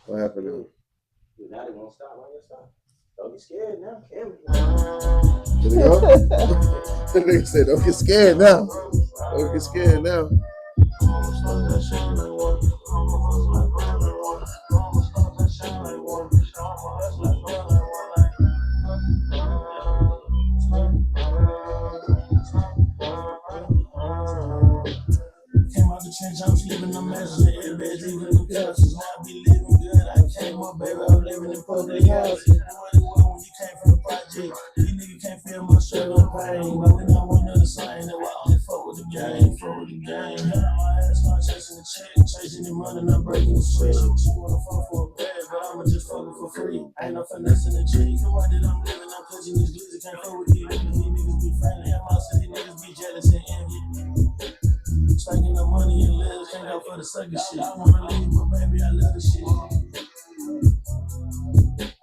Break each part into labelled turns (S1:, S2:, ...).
S1: What happened to him?
S2: Now they won't stop. Why you stop? Don't get scared now, Kim.
S1: Did he go? The nigga said, "Don't get scared now. Don't get scared now."
S3: Came out the change, I was living the mansions and everybody's living in couches. Now I be living good. I came up, baby, I was living in public houses. What it was when you came from the project. These niggas can't feel my struggle and pain. But we not one of the same. That's why I only fuck with the game, fuck with the game. My ass start chasing the check, chasing the money, not breaking the sweat. She wanna fuck for a bag, but I'ma just fuck it for free. Ain't no finesse in the G. The way that I'm living, I'm clutching these glizzy. Can't fuck with these niggas. These niggas be friendly, and most of these niggas be jealous and envy. Taking the money and lives, can't go for the sucker shit. I wanna leave, but baby, I love the shit.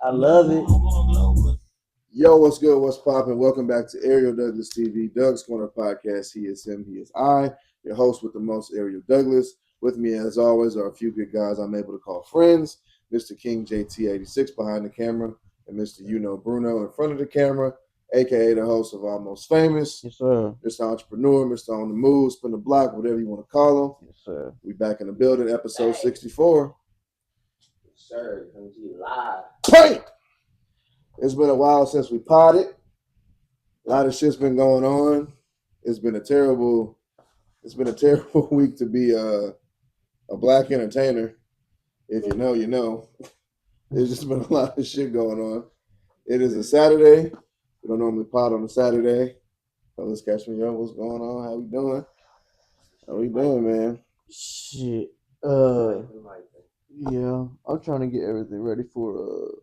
S2: I love it.
S1: Yo, what's good? What's poppin'? Welcome back to Ariel Douglas TV, Doug's Corner Podcast. He is him, he is I, your host with the most, Ariel Douglas. With me, as always, are a few good guys I'm able to call friends. Mr. King JT86 behind the camera, and Mr. Bruno in front of the camera, aka the host of Almost Famous.
S2: Yes, sir.
S1: Mr. Entrepreneur, Mr. On the Move, Spin the Block, whatever you want to call him.
S2: Yes, sir.
S1: We back in the building, episode 64.
S2: Yes, sir. Come to you live.
S1: Hey! It's been a while since we potted. A lot of shit's been going on. It's been a terrible week to be a black entertainer. If you know, you know. There's just been a lot of shit going on. It is a Saturday. We don't normally pot on a Saturday. Let's catch me up. What's going on? How we doing? How we doing, man?
S2: Shit. Yeah. I'm trying to get everything ready for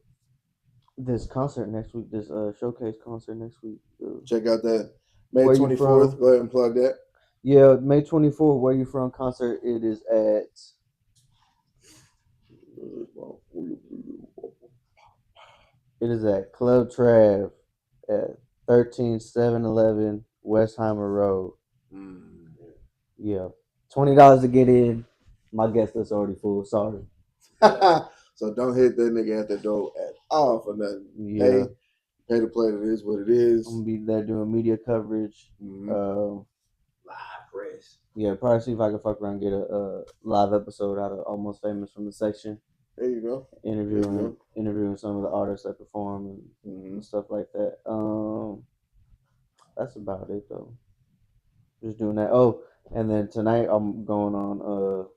S2: this concert next week. This showcase concert next week.
S1: Check out that May
S2: Where you
S1: 24th.
S2: from?
S1: Go ahead and plug that.
S2: Yeah, May 24th. Where you from? Concert. It is at. It is at Club Trav at 13711 Westheimer Road. Yeah, $20 to get in. My guest list already full. Sorry.
S1: So don't hit that nigga at the door at all for nothing.
S2: Yeah.
S1: Pay to play. It is what it is.
S2: I'm gonna be there doing media coverage.
S1: Mhm.
S2: Live press. Yeah, probably see if I can fuck around and get a live episode out of Almost Famous from the section.
S1: There you go.
S2: Interviewing some of the artists that perform and stuff like that. That's about it though. Just doing that. Oh, and then tonight I'm going on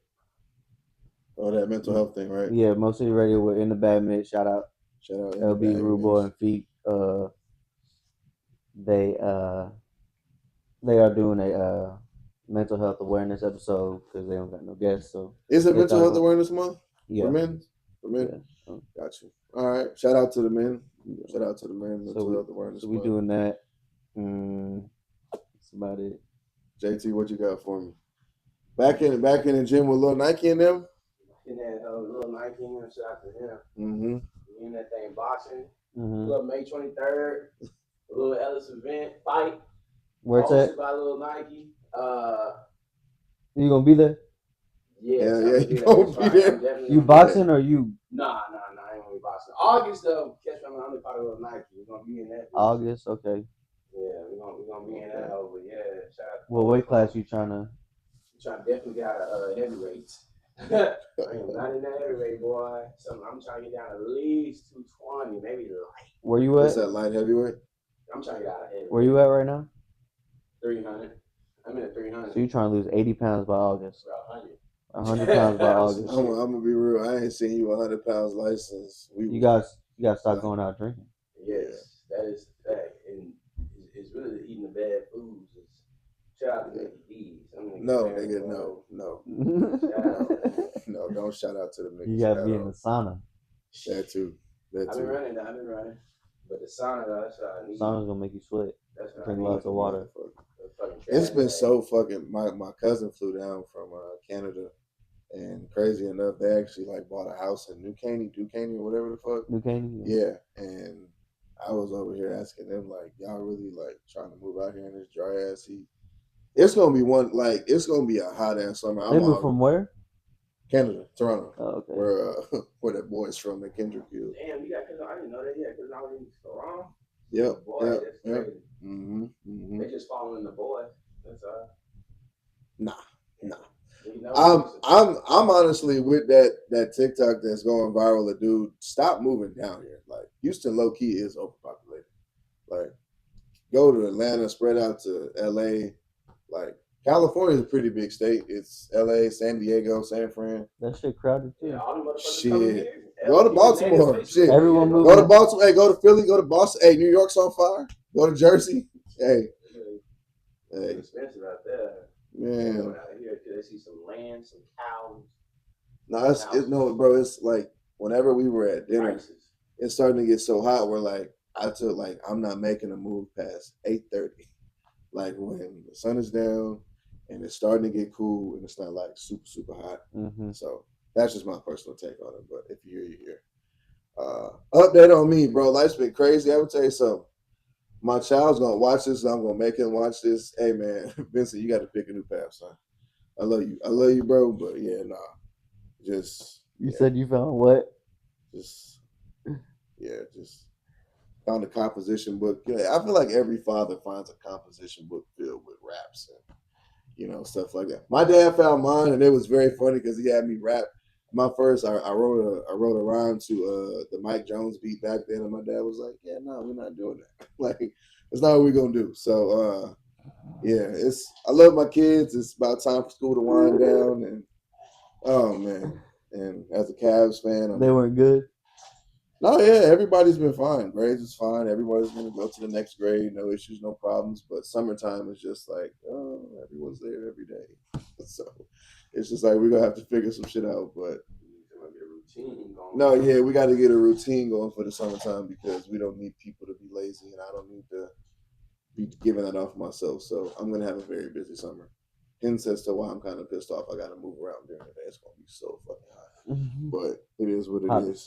S1: that mental health thing, right?
S2: Yeah, Mo City Radio with In the Bad Mid. Shout out LB, Rude Boy, and Feet. They are doing a mental health awareness episode because they don't got no guests. So
S1: is it mental health awareness month?
S2: Yeah.
S1: For men? Yeah. Got you. All right. Shout out to the men. Shout out to the men. Mental health awareness.
S2: So we doing that. That's about it.
S1: JT, what you got for me? Back in the gym with Lil Nike and them.
S2: In that Lil Nike and them, shout out to him.
S1: Mm-hmm.
S2: In that thing boxing. Little May 23rd. A little Ellis event fight. Where's that? By Lil Nike. You gonna be there?
S1: Yeah, you gonna be there.
S2: You boxing or you? Nah, I ain't gonna be boxing. August though, catch me. I'm only part of Lil Nike. We're gonna be in that. August, okay. Yeah, we're gonna be in that over. Yeah, shout out. What weight class you trying to? Trying to definitely get out of heavyweights. I am not in that heavyweight, boy. So I'm trying to get down at least 220, maybe light. Where you at?
S1: What's that, light heavyweight?
S2: I'm trying to get out of heavyweight. Where you at right now? 300. I'm in at 300. So you trying to lose 80 pounds by August? 100 pounds by August.
S1: I'm gonna be real. I ain't seen you 100 pounds license.
S2: You guys start going out drinking.
S4: Yes, that is the fact, and it's really eating the bad foods. Shout out to Mickey D's.
S1: No, nigga, no. No, don't shout out to the niggas.
S2: You gotta be in the sauna.
S1: That too.
S4: I've been running. But the sauna, that's what I need.
S2: Sauna's gonna make you sweat. Drink lots of water.
S1: It's been so fucking. My cousin flew down from Canada, and crazy enough, they actually like bought a house in New Caney or whatever the fuck.
S2: New Caney.
S1: Yeah, and I was over here asking them like, y'all really like trying to move out here in this dry ass heat? It's gonna be it's gonna be a hot ass summer.
S2: They moved from where?
S1: Canada, Toronto.
S2: Oh, okay.
S1: Where that boy boys from that Kendrick killed.
S4: Damn, you got because I didn't know that yet because I was in Toronto.
S1: Yep.
S4: Boy,
S1: Yep.
S4: that's
S1: Yep.
S4: crazy.
S1: Mm-hmm.
S4: They just following the boy. That's
S1: Nah.
S4: You know,
S1: I'm honestly with that TikTok that's going viral. The dude, stop moving down here. Like Houston, low key is overpopulated. Like go to Atlanta, spread out to LA. Like California is a pretty big state. It's LA, San Diego, San Fran.
S2: That shit crowded too.
S4: yeah, all the motherfuckers coming
S1: Shit.
S4: here.
S1: Go to Baltimore. Shit.
S2: Everyone
S1: Go
S2: moving.
S1: to Baltimore. Hey, go to Philly. Go to Boston. Hey, New York's on fire. Go to Jersey. Hey.
S4: It's expensive out there.
S1: Man.
S4: Out here, they see some land, some cows.
S1: No, bro. It's like whenever we were at dinner, it's starting to get so hot. We're like, I'm not making a move past 8:30. Like when the sun is down and it's starting to get cool and it's not like super super hot. So that's just my personal take on it. But if you hear, you hear. Update on me, bro. Life's been crazy. I would tell you something. My child's gonna watch this, and I'm gonna make him watch this. Hey man, Vincent, you got to pick a new path, son. I love you, bro. But yeah, nah. Just
S2: you said you found what?
S1: Just found a composition book. Yeah, I feel like every father finds a composition book filled with raps and stuff like that. My dad found mine, and it was very funny because he had me rap. My first, I wrote a rhyme to the Mike Jones beat back then, and my dad was like, "Yeah, no, we're not doing that. Like, that's not what we're gonna do." So, I love my kids. It's about time for school to wind down, and oh man, and as a Cavs fan,
S2: they weren't good.
S1: No, yeah, everybody's been fine. Grades is fine. Everybody's gonna go to the next grade. No issues, no problems. But summertime is just like, oh, everyone's there every day. So it's just like we're gonna have to figure some shit out. But no, yeah, we got to get a routine going for the summertime because we don't need people to be lazy, and I don't need to be giving that off myself. So I'm gonna have a very busy summer. Hence as to why I'm kind of pissed off. I got to move around during the day. It's gonna be so fucking hot. But it is what it is.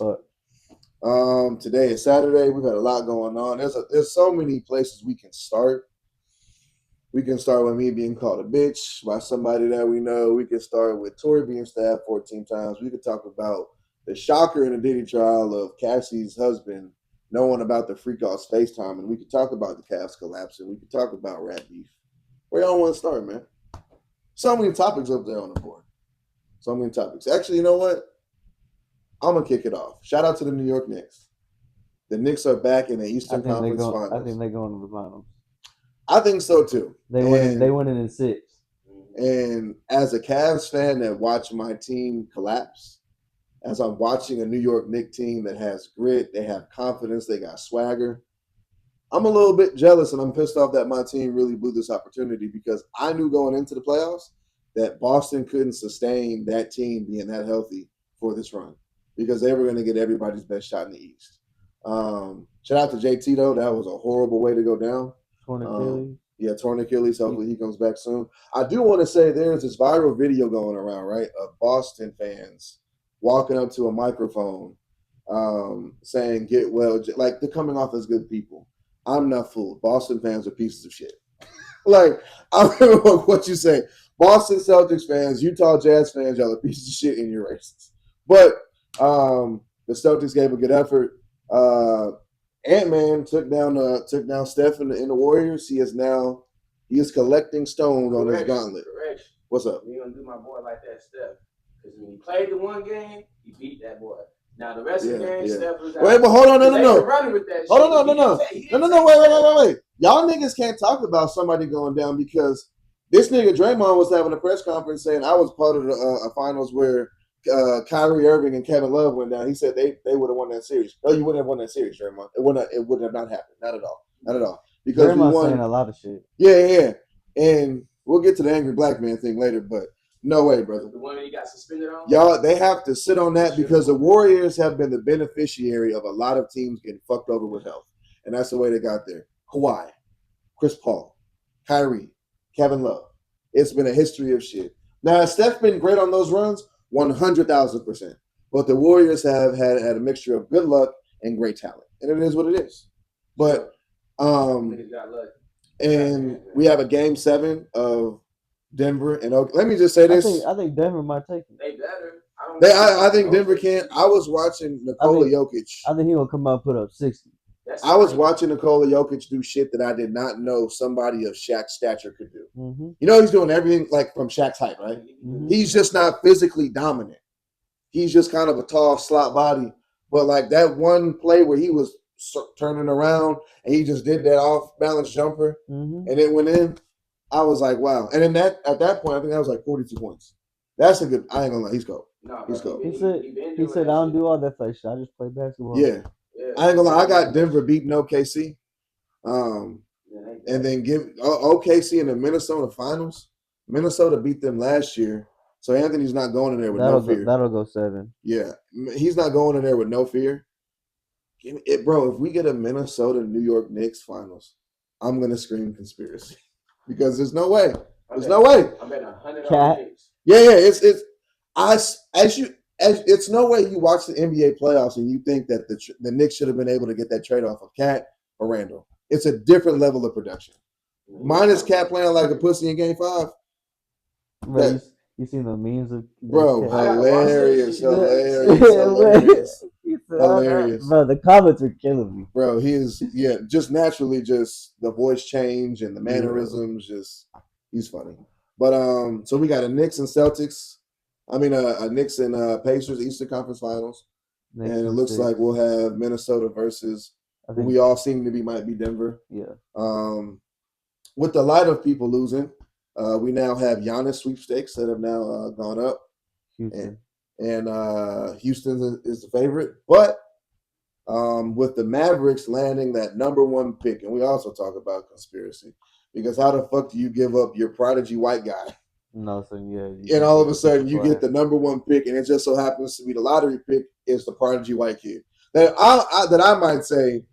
S1: Today is Saturday. We got a lot going on. There's so many places we can start. We can start with me being called a bitch by somebody that we know. We can start with Tory being stabbed 14 times. We could talk about the shocker in the Diddy trial of Cassie's husband knowing about the freak off's FaceTime, and we could talk about the Cavs collapsing. We could talk about rat beef. Where y'all want to start, man? So many topics up there on the board. So many topics. Actually, you know what? I'm going to kick it off. Shout out to the New York Knicks. The Knicks are back in the Eastern Conference Finals.
S2: I think they're going to the finals.
S1: I think so, too.
S2: They went in 6.
S1: And as a Cavs fan that watched my team collapse, as I'm watching a New York Knicks team that has grit, they have confidence, they got swagger, I'm a little bit jealous and I'm pissed off that my team really blew this opportunity because I knew going into the playoffs that Boston couldn't sustain that team being that healthy for this run because they were going to get everybody's best shot in the East. Shout out to JT, though. That was a horrible way to go down.
S2: Torn Achilles.
S1: Yeah, torn Achilles. Hopefully he comes back soon. I do want to say there's this viral video going around, right, of Boston fans walking up to a microphone saying, get well. Like, they're coming off as good people. I'm not fooled. Boston fans are pieces of shit. Like, I remember what you say. Boston Celtics fans, Utah Jazz fans, y'all are pieces of shit and you're racist. But the Celtics gave a good effort. Ant-Man took down Steph in the Warriors. He is collecting stones on his gauntlet.
S4: Correction.
S1: What's up?
S4: You gonna do my boy like that, Steph? Because when he played the one game, he beat that boy. Now the rest of the game, Steph was out.
S1: Wait, but hold on, no.
S4: Running with that
S1: hold on, no. Wait. Y'all niggas can't talk about somebody going down because this nigga Draymond was having a press conference saying I was part of the finals where Kyrie Irving and Kevin Love went down. He said they would have won that series. No, you wouldn't have won that series, Draymond. It would have not happened. Not at all. Because
S2: Draymond's saying a lot of shit.
S1: Yeah. And we'll get to the angry black man thing later, but no way, brother.
S4: The one that he got suspended on?
S1: Y'all, they have to sit on that because the Warriors have been the beneficiary of a lot of teams getting fucked over with health. And that's the way they got there. Kawhi, Chris Paul, Kyrie, Kevin Love. It's been a history of shit. Now, has Steph been great on those runs? 100,000%. But the Warriors have had a mixture of good luck and great talent. And it is what it is. But and we have a game 7 of Denver and Oakland. Let me just say this.
S2: I think Denver might take it.
S4: They better.
S1: I think Denver can't. I was watching Nikola Jokic.
S2: I think he gonna come out and put up 60.
S1: I was watching Nikola Jokic do shit that I did not know somebody of Shaq's stature could do.
S2: Mm-hmm.
S1: You know, he's doing everything like from Shaq's height, right?
S2: Mm-hmm.
S1: He's just not physically dominant. He's just kind of a tall slot body. But like that one play where he was turning around and he just did that off balance jumper and it went in, I was like, wow. And then at that point, I think that was like 42 points. That's a good. I ain't gonna lie, he's cold. He's cold.
S2: He said I don't do all that fake shit. I just play basketball.
S1: Yeah. I ain't gonna lie. I got Denver beating OKC, and then give OKC in the Minnesota finals. Minnesota beat them last year, so Anthony's not going in there with no fear.
S2: That'll go 7.
S1: Yeah, he's not going in there with no fear. Give me it, bro. If we get a Minnesota New York Knicks finals, I'm gonna scream conspiracy because there's no way. There's no way.
S4: I'm betting $100 on Knicks.
S1: Yeah. It's no way you watch the NBA playoffs and you think that the Knicks should have been able to get that trade off of Cat or Randall. It's a different level of production. Minus Cat playing like a pussy in Game 5.
S2: Bro, you seen the memes of
S1: bro? Hilarious.
S2: Bro, the comments are killing me.
S1: Bro, he is just naturally just the voice change and the mannerisms. Just he's funny. But so we got a Knicks and Celtics. I mean, a Knicks and Pacers Eastern Conference Finals, and it looks like we'll have Minnesota versus who we all seem to be might be Denver.
S2: Yeah.
S1: With the light of people losing, we now have Giannis sweepstakes that have now gone up.
S2: Houston.
S1: And Houston is the favorite, but with the Mavericks landing that number 1 pick, and we also talk about conspiracy because how the fuck do you give up your prodigy white guy?
S2: No, so
S1: and all of a sudden you get the number 1 pick, and it just so happens to be the lottery pick is the prodigy white kid that I might say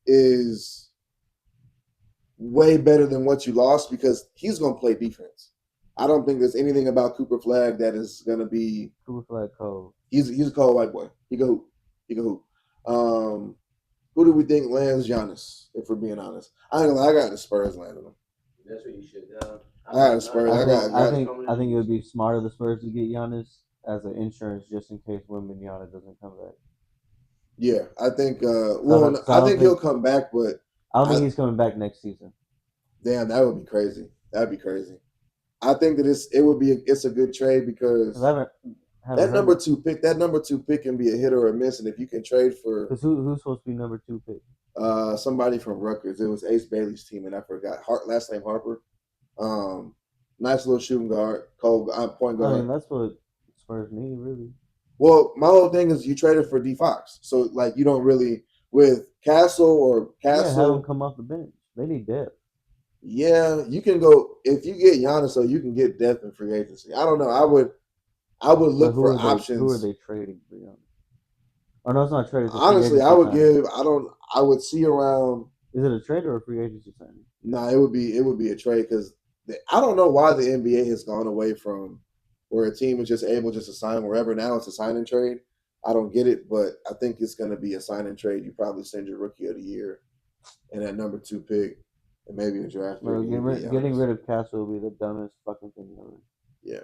S1: is way better than what you lost because he's going to play defense. I don't think there's anything about Cooper Flag that is going to be
S2: Cooper Flag cold.
S1: He's a cold white boy. He can hoop. Who do we think lands Giannis? If we're being honest, I got the Spurs landing him.
S4: That's what you should have done.
S1: I got the Spurs.
S2: I think it would be smart of the Spurs to get Giannis as an insurance just in case Wembanyama doesn't come back.
S1: Yeah, I think. I think he'll come back, but
S2: I don't think he's coming back next season.
S1: Damn, that would be crazy. That'd be crazy. I think that it's a good trade because that number 2 pick can be a hit or a miss, and if you can trade for
S2: because who's supposed to be number 2 pick?
S1: Somebody from Rutgers. It was Ace Bailey's team, and I forgot last name Harper. Nice little shooting guard, cold point guard.
S2: I mean, that's what Spurs need, really.
S1: Well, my whole thing is you traded for D Fox, so like you don't really with Castle.
S2: Yeah, have him come off the bench. They need depth.
S1: Yeah, you can go if you get Giannis, so you can get depth in free agency. I don't know. I would look for options.
S2: Who are they trading for Giannis? Oh no, it's not trading.
S1: Honestly, I would see around.
S2: Is it a trade or a free agency signing?
S1: No, it would be a trade because I don't know why the NBA has gone away from where a team is just able to sign wherever. Now it's a sign and trade. I don't get it, but I think it's going to be a sign and trade. You probably send your rookie of the year and that number 2 pick and maybe a draft.
S2: Getting rid of Castle will be the dumbest fucking thing ever.
S1: Yeah.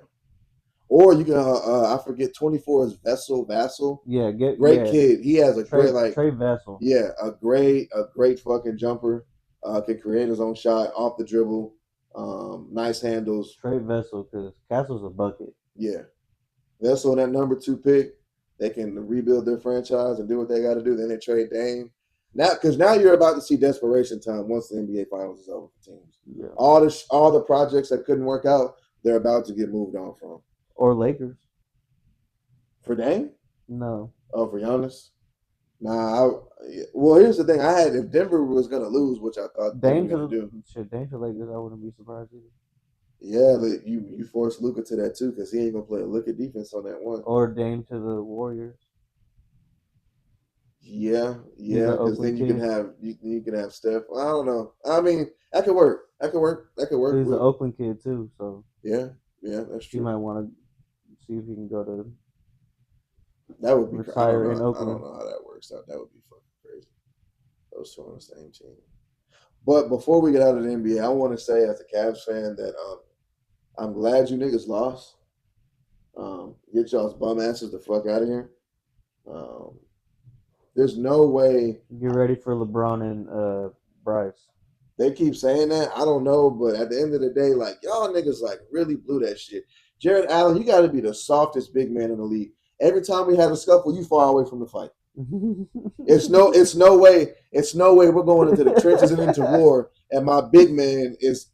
S1: Or you can I forget 24 is Vassell.
S2: Yeah,
S1: great kid. He has a great
S2: Trey Vassell.
S1: Yeah, a great fucking jumper. Can create his own shot off the dribble. Nice handles.
S2: Trey Vassell because Castle's a bucket.
S1: Yeah. Vassell that number 2 pick. They can rebuild their franchise and do what they got to do. Then they trade Dame. Now you're about to see desperation time once the NBA Finals is over for teams.
S2: Yeah.
S1: All the projects that couldn't work out, they're about to get moved on from.
S2: Or Lakers.
S1: For Dame?
S2: No.
S1: Oh, for Giannis? Nah. Well, here's the thing. I had if Denver was gonna lose, which I thought
S2: Dame
S1: they were gonna do.
S2: Dame to Lakers, I wouldn't be surprised either.
S1: Yeah, but you forced Luka to that too because he ain't gonna play a lick of defense on that one.
S2: Or Dame to the Warriors.
S1: Yeah, because then you can have Steph. I don't know. I mean, that could work. He's
S2: an Oakland kid too, so
S1: yeah, that's true.
S2: You might want to see if he can go to.
S1: That would be
S2: retire in Oakland.
S1: I don't know how that works out. That would be fucking crazy. Those two on the same team. But before we get out of the NBA, I want to say as a Cavs fan that I'm glad you niggas lost. Get y'all's bum asses the fuck out of here. There's no way.
S2: Get ready for LeBron and Bryce.
S1: They keep saying that. I don't know, but at the end of the day, like y'all niggas like really blew that shit. Jared Allen, you got to be the softest big man in the league. Every time we have a scuffle, you far away from the fight. It's no way we're going into the trenches and into war. And my big man is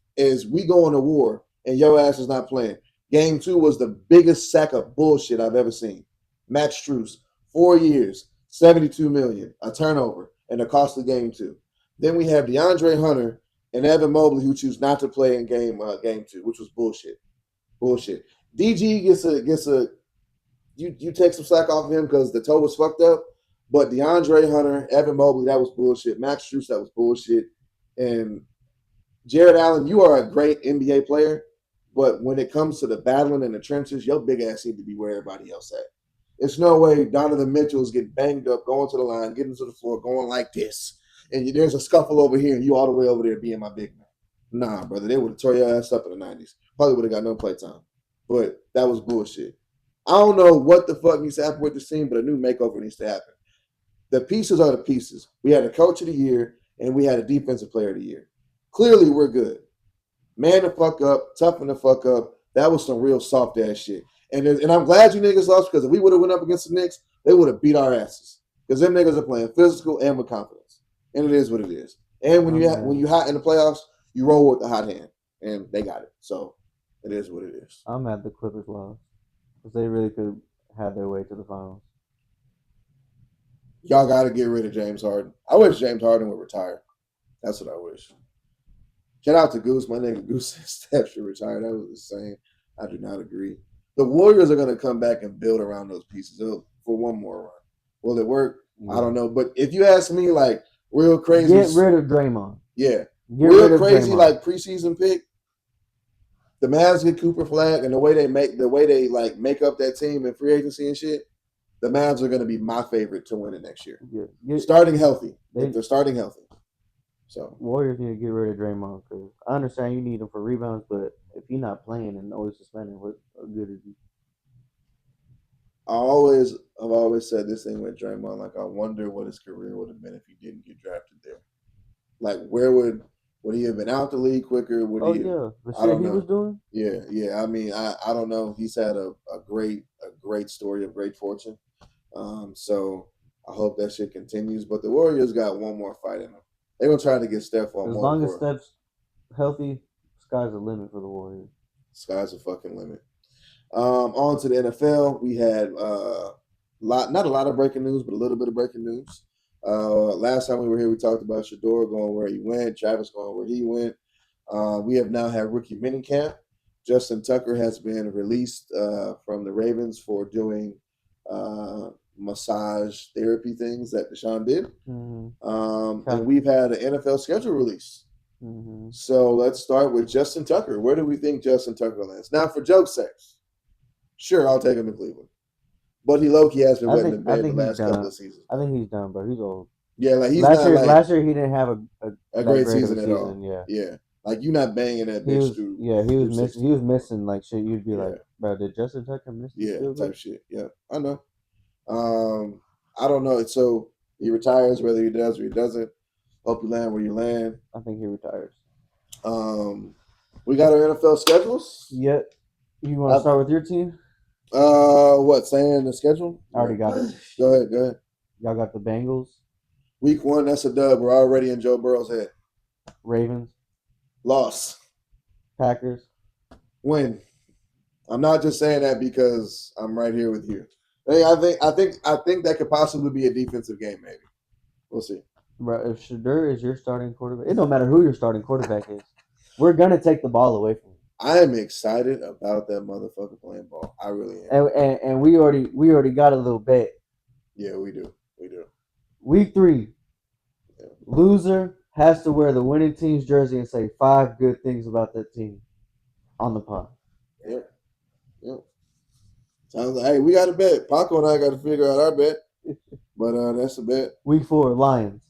S1: we going to war and your ass is not playing. Game 2 was the biggest sack of bullshit I've ever seen. Max Strus, 4 years, $72 million, a turnover, and a costly game 2. Then we have DeAndre Hunter and Evan Mobley who choose not to play in game 2, which was bullshit. Bullshit. DG gets a you take some slack off of him because the toe was fucked up. But DeAndre Hunter, Evan Mobley, that was bullshit. Max Strus, that was bullshit. And Jared Allen, you are a great NBA player, but when it comes to the battling in the trenches, your big ass need to be where everybody else at. It's no way Donovan Mitchell's getting banged up, going to the line, getting to the floor, going like this. And there's a scuffle over here, and you all the way over there being my big man. Nah, brother, they would have tore your ass up in the 90s. Probably would have got no playtime. But that was bullshit. I don't know what the fuck needs to happen with this team, but a new makeover needs to happen. The pieces are the pieces. We had a coach of the year, and we had a defensive player of the year. Clearly, we're good. Man the fuck up, toughen the fuck up. That was some real soft ass shit. And I'm glad you niggas lost because if we would have went up against the Knicks, they would have beat our asses. Because them niggas are playing physical and with confidence. And it is what it is. And when you hot in the playoffs, you roll with the hot hand. And they got it. So it is what it is.
S2: I'm at the Clippers lost. Because they really could have their way to the finals.
S1: Y'all got to get rid of James Harden. I wish James Harden would retire. That's what I wish. Shout out to Goose. My nigga Goose said Steph should retire. That was insane. I do not agree. The Warriors are going to come back and build around those pieces for one more run. Will it work? Yeah. I don't know. But if you ask me, like, real crazy.
S2: Get rid of Draymond.
S1: Yeah. Real crazy, like, preseason pick. The Mavs get Cooper Flag, and the way they make up that team in free agency and shit, the Mavs are going to be my favorite to win it next year. Yeah. Starting healthy. They're starting healthy. So
S2: Warriors need to get rid of Draymond because I understand you need him for rebounds, but if he's not playing and always suspended, what good is he?
S1: I've always said this thing with Draymond. Like, I wonder what his career would have been if he didn't get drafted there. Like, where would he have been out the league quicker?
S2: The shit he was doing.
S1: Yeah. I mean, I don't know. He's had a great story of great fortune. So I hope that shit continues. But the Warriors got one more fight in them. They're going to try to get Steph on
S2: as long as Steph's healthy, sky's the limit for the Warriors.
S1: Sky's the fucking limit. On to the NFL. We had not a lot of breaking news, but a little bit of breaking news. Last time we were here, we talked about Shador going where he went, Travis going where he went. We have now had rookie minicamp. Justin Tucker has been released from the Ravens for doing massage therapy things that Deshaun did. Mm-hmm. And we've had an NFL schedule release. Mm-hmm. So let's start with Justin Tucker. Where do we think Justin Tucker lands? Now, for joke's sake, sure, I'll take him to Cleveland. But he low-key has been wetting the bed the last couple of seasons.
S2: I think he's done, bro. He's old.
S1: Yeah, like he's
S2: last year he didn't have
S1: a great season at all. Yeah. Like, you're not banging that bitch through.
S2: Yeah, he was missing like shit. You'd be like, bro, did Justin Tucker miss?
S1: Type shit. Yeah, I know. I don't know. So he retires, whether he does or he doesn't. Hope you land where you land.
S2: I think he retires.
S1: We got our NFL schedules.
S2: Yeah. You want to start with your team?
S1: Saying the schedule?
S2: I already got it.
S1: Go ahead.
S2: Y'all got the Bengals.
S1: Week 1, that's a dub. We're already in Joe Burrow's head.
S2: Ravens.
S1: Loss.
S2: Packers.
S1: Win. I'm not just saying that because I'm right here with you. I think that could possibly be a defensive game, maybe. We'll see.
S2: Bro, if Shador is your starting quarterback, it don't matter who your starting quarterback is. We're gonna take the ball away from him.
S1: I am excited about that motherfucker playing ball. I really am.
S2: And we already got a little bet.
S1: Yeah, we do.
S2: Week 3. Yeah. Loser has to wear the winning team's jersey and say 5 good things about that team on the pod.
S1: Yeah. Sounds like, hey, we got a bet. Paco and I got to figure out our bet. But that's a bet.
S2: Week 4, Lions.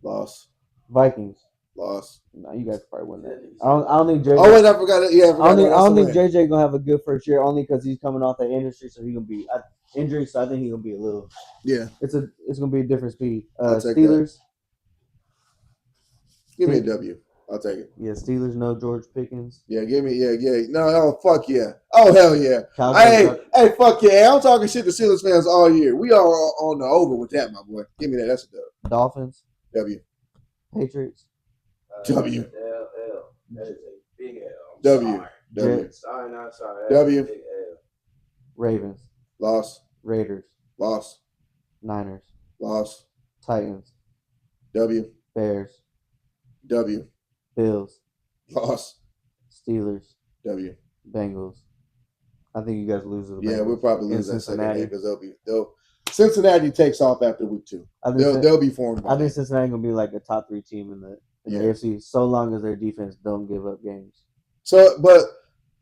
S1: Loss.
S2: Vikings.
S1: Loss.
S2: No, you guys probably win that. I don't think JJ.
S1: Oh wait, I forgot it. Yeah,
S2: I don't think JJ gonna have a good first year only because he's coming off that industry, so he gonna be injury. So I think he gonna be a little.
S1: Yeah,
S2: it's gonna be a different speed.
S1: I'll take
S2: Steelers.
S1: Give me a W. I'll take it.
S2: Yeah, Steelers. No George Pickens.
S1: Yeah, give me. Yeah. No, oh fuck yeah. Oh hell yeah.
S2: Cowboys
S1: Hey, fuck yeah. I'm talking shit to Steelers fans all year. We are on the over with that, my boy. Give me that. That's a dub.
S2: Dolphins.
S1: W.
S2: Patriots.
S1: W.
S4: L. That is a big L.
S1: W. W.
S2: Jets.
S4: Sorry, not sorry.
S1: W.
S4: Big L.
S2: Ravens.
S1: Loss.
S2: Raiders.
S1: Loss.
S2: Niners.
S1: Loss.
S2: Titans.
S1: W.
S2: Bears.
S1: W.
S2: Bills.
S1: Loss.
S2: Steelers.
S1: W.
S2: Bengals. I think you guys lose to the Bengals.
S1: Yeah, we'll probably lose
S2: in
S1: that second
S2: Cincinnati.
S1: game because they'll Cincinnati takes off after week 2. They'll be formed.
S2: I think Cincinnati gonna be like a top 3 team in the AFC, so long as their defense don't give up games.
S1: So, but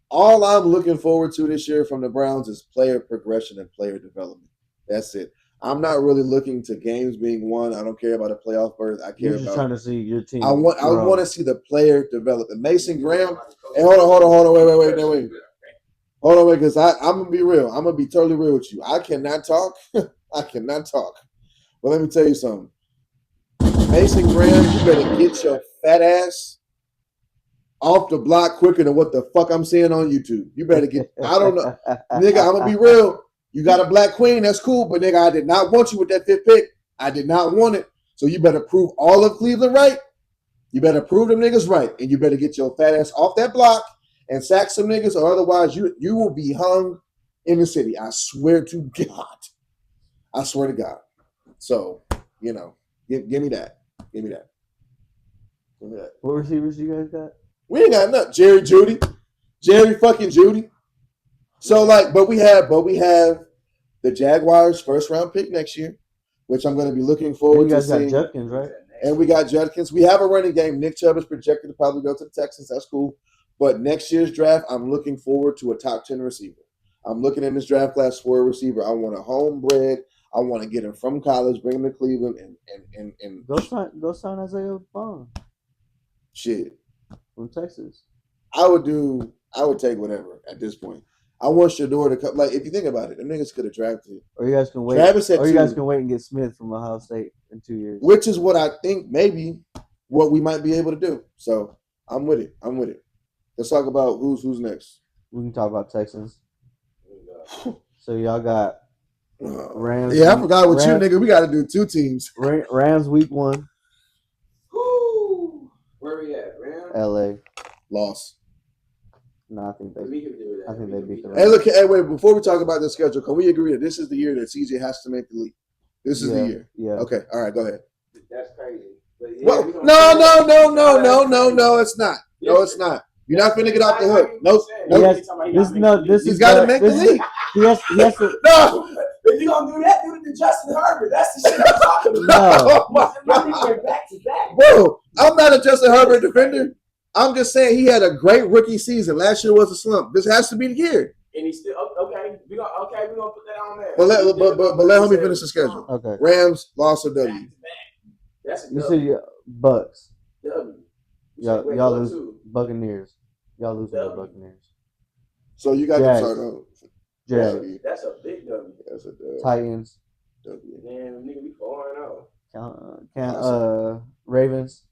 S1: all I'm looking forward to this year from the Browns is player progression and player development. That's it. I'm not really looking to games being won. I don't care about a playoff berth. I care
S2: You're just trying to see your team.
S1: I want to see the player develop. And Mason Graham. Hey, hold on, wait. Hold on, wait, because I'm gonna be real. I'm gonna be totally real with you. I cannot talk. I cannot talk. But let me tell you something. Mason Graham, you better get your fat ass off the block quicker than what the fuck I'm seeing on YouTube. You better get. I don't know, nigga. I'm gonna be real. You got a black queen, that's cool, but nigga, I did not want you with that 5th pick. I did not want it. So you better prove all of Cleveland right. You better prove them niggas right, and you better get your fat ass off that block and sack some niggas, or otherwise you will be hung in the city. I swear to God. I swear to God. So, give me that. Give me that.
S2: What receivers you guys got?
S1: We ain't got nothing. Jerry fucking Judy. So but we have the Jaguars' first round pick next year, which I'm going to be looking forward to seeing.
S2: You guys got Judkins, right?
S1: And we got Judkins. We have a running game. Nick Chubb is projected to probably go to the Texans. That's cool. But next year's draft, I'm looking forward to a top 10 receiver. I'm looking in this draft class for a receiver. I want a homebred. I want to get him from college, bring him to Cleveland, and
S2: go sign Isaiah Bond.
S1: Shit.
S2: From Texas.
S1: I would take whatever at this point. I want Shador to come. Like, if you think about it, the niggas could have drafted.
S2: Or you guys can wait. You guys can wait and get Smith from Ohio State in 2 years.
S1: Which is what I think maybe what we might be able to do. So I'm with it. Let's talk about who's next.
S2: We can talk about Texans. So y'all got Rams.
S1: Yeah, I forgot what you nigga. We got to do 2 teams.
S2: Rams week 1.
S4: Woo! Where we at? Rams?
S2: LA.
S1: Loss.
S2: No, I think they beat them.
S1: Hey, wait. Before we talk about the schedule, can we agree that this is the year that CJ has to make the league? This is the year.
S2: Yeah.
S1: Okay. All right. Go ahead.
S4: That's crazy. But
S1: No, it's not. No, it's not. You're not finna get off the hook. Nope. He's got to make the league.
S2: He has to.
S1: No.
S4: If you gonna do that, do it to Justin Herbert. That's the shit I'm talking about.
S1: No.
S4: Back to back.
S1: Bro, I'm not a Justin Herbert defender. I'm just saying he had a great rookie season. Last year was a slump. This has to be the year.
S4: And he's still okay. We're gonna put that on there.
S1: But let homie finish the schedule.
S2: Okay.
S1: Rams lost a W.
S4: That's a
S2: you
S4: W.
S2: see Bucks.
S4: W.
S2: Y'all lose Buccaneers. Y'all lose to the Buccaneers.
S1: So you got to start out.
S2: Jags.
S4: That's a big W.
S1: That's a W.
S2: Titans.
S1: W.
S4: Damn, nigga, we 4-0.
S2: Ravens.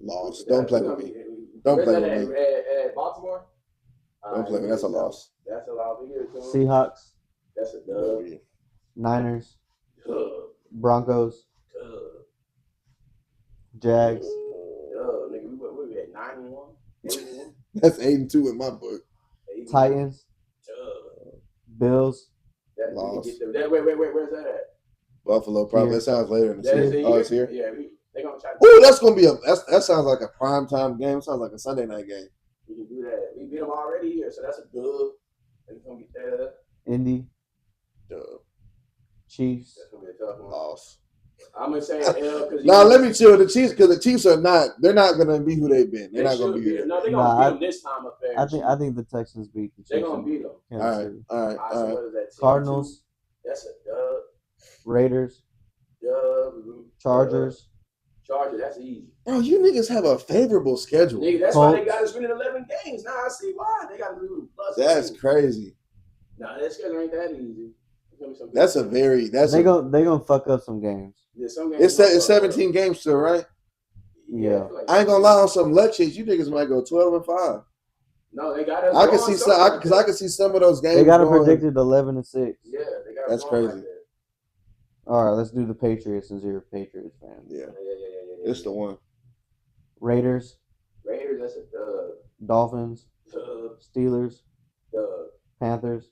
S1: Lost. Don't play with me. Don't play with me.
S4: At Baltimore.
S1: Don't play with me. That's a loss.
S4: That's a loss.
S2: Seahawks.
S4: That's a dub.
S2: Niners.
S4: Dub.
S2: Broncos.
S4: Dub.
S2: Jags.
S4: Dub, nigga. We at 9-1.
S1: That's 8-2 in my book.
S2: Titans. Bills.
S1: Lost.
S4: Wait, where's that at?
S1: Buffalo, probably. That sounds later in the season. Oh, it's here?
S4: Yeah, they're going to try to.
S1: Ooh, that's going to be that sounds like a prime time game. Sounds like a Sunday night game.
S4: We can do that. We beat them already here, so that's a dub. They're going to get that.
S2: Indy.
S1: Dub.
S2: Chiefs.
S4: That's going to be a tough one.
S1: Loss.
S4: I'm going to say L because
S1: let me chill. The Chiefs, because the Chiefs they're not going to be who they've been. They're not going to be.
S4: No, they're going to beat them this time of fair.
S2: I think the Texans beat the Chiefs.
S4: They're going to beat them.
S1: All right.
S4: What is that?
S2: Cardinals.
S4: That's a dub.
S2: Raiders.
S4: Dub.
S2: Chargers.
S4: Chargers, that's easy.
S1: Bro, you niggas have a favorable schedule.
S4: Nigga, that's why they got us winning 11 games. Now I see why they got to do plus.
S1: That's crazy.
S4: Nah, that schedule ain't that easy.
S1: That's a very
S2: they gonna fuck up some games.
S4: Yeah, some games
S1: it's 17 games still, right?
S2: Yeah.
S1: I ain't gonna lie, on some luck shit, you niggas might go 12-5.
S4: No, they got us.
S1: I can see some because I can see some of those games.
S2: They got it predicted 11-6.
S4: Yeah, they got.
S1: That's crazy.
S4: Like that.
S2: All right, let's do the Patriots since you're a Patriots fan.
S1: Yeah. It's the one.
S2: Raiders.
S4: That's a dub.
S2: Dolphins.
S4: Dub.
S2: Steelers.
S4: Dub.
S2: Panthers.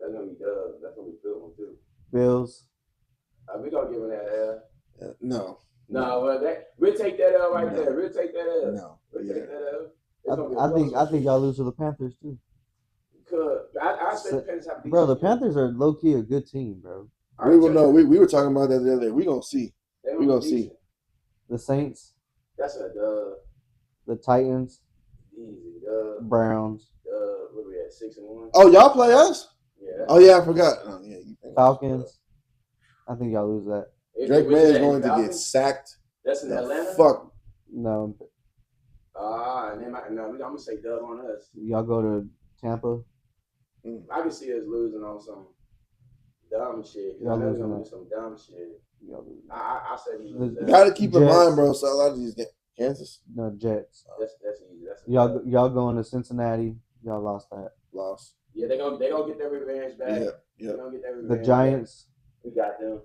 S4: That's gonna be dub. That's gonna be good one too.
S2: Bills.
S4: We gonna give them that L.
S1: No.
S4: No, well, we'll take that L right there. We'll take that L.
S1: No.
S4: We'll take that L.
S2: I think y'all lose to the Panthers too.
S4: I expect the Panthers have.
S2: Bro, the Panthers are low key a good team, bro.
S1: We will know. We were talking about that the other day. We gonna see. We gonna see.
S2: The Saints.
S4: That's a dub.
S2: The Titans.
S4: Easy dub.
S2: Browns.
S4: What are we at? 6-1.
S1: Oh, y'all play us?
S4: Yeah.
S1: Oh yeah, I forgot. Oh, yeah,
S2: Falcons. I think y'all lose that.
S1: Drake May is going to get sacked.
S4: That's in Atlanta.
S1: Fuck.
S2: No.
S4: And then I'm gonna say dub on us.
S2: Y'all go to Tampa.
S4: I can see us losing on some dumb shit. I know we're gonna do some dumb shit. I said
S1: you gotta keep in mind, bro. So a lot of these games, Kansas.
S2: No, Jets.
S4: That's easy.
S2: Y'all going to Cincinnati. Y'all lost that.
S1: Lost.
S4: Yeah, they gonna get their revenge back.
S1: Yeah.
S4: They gonna get their revenge.
S2: The Giants.
S4: Back. We got them.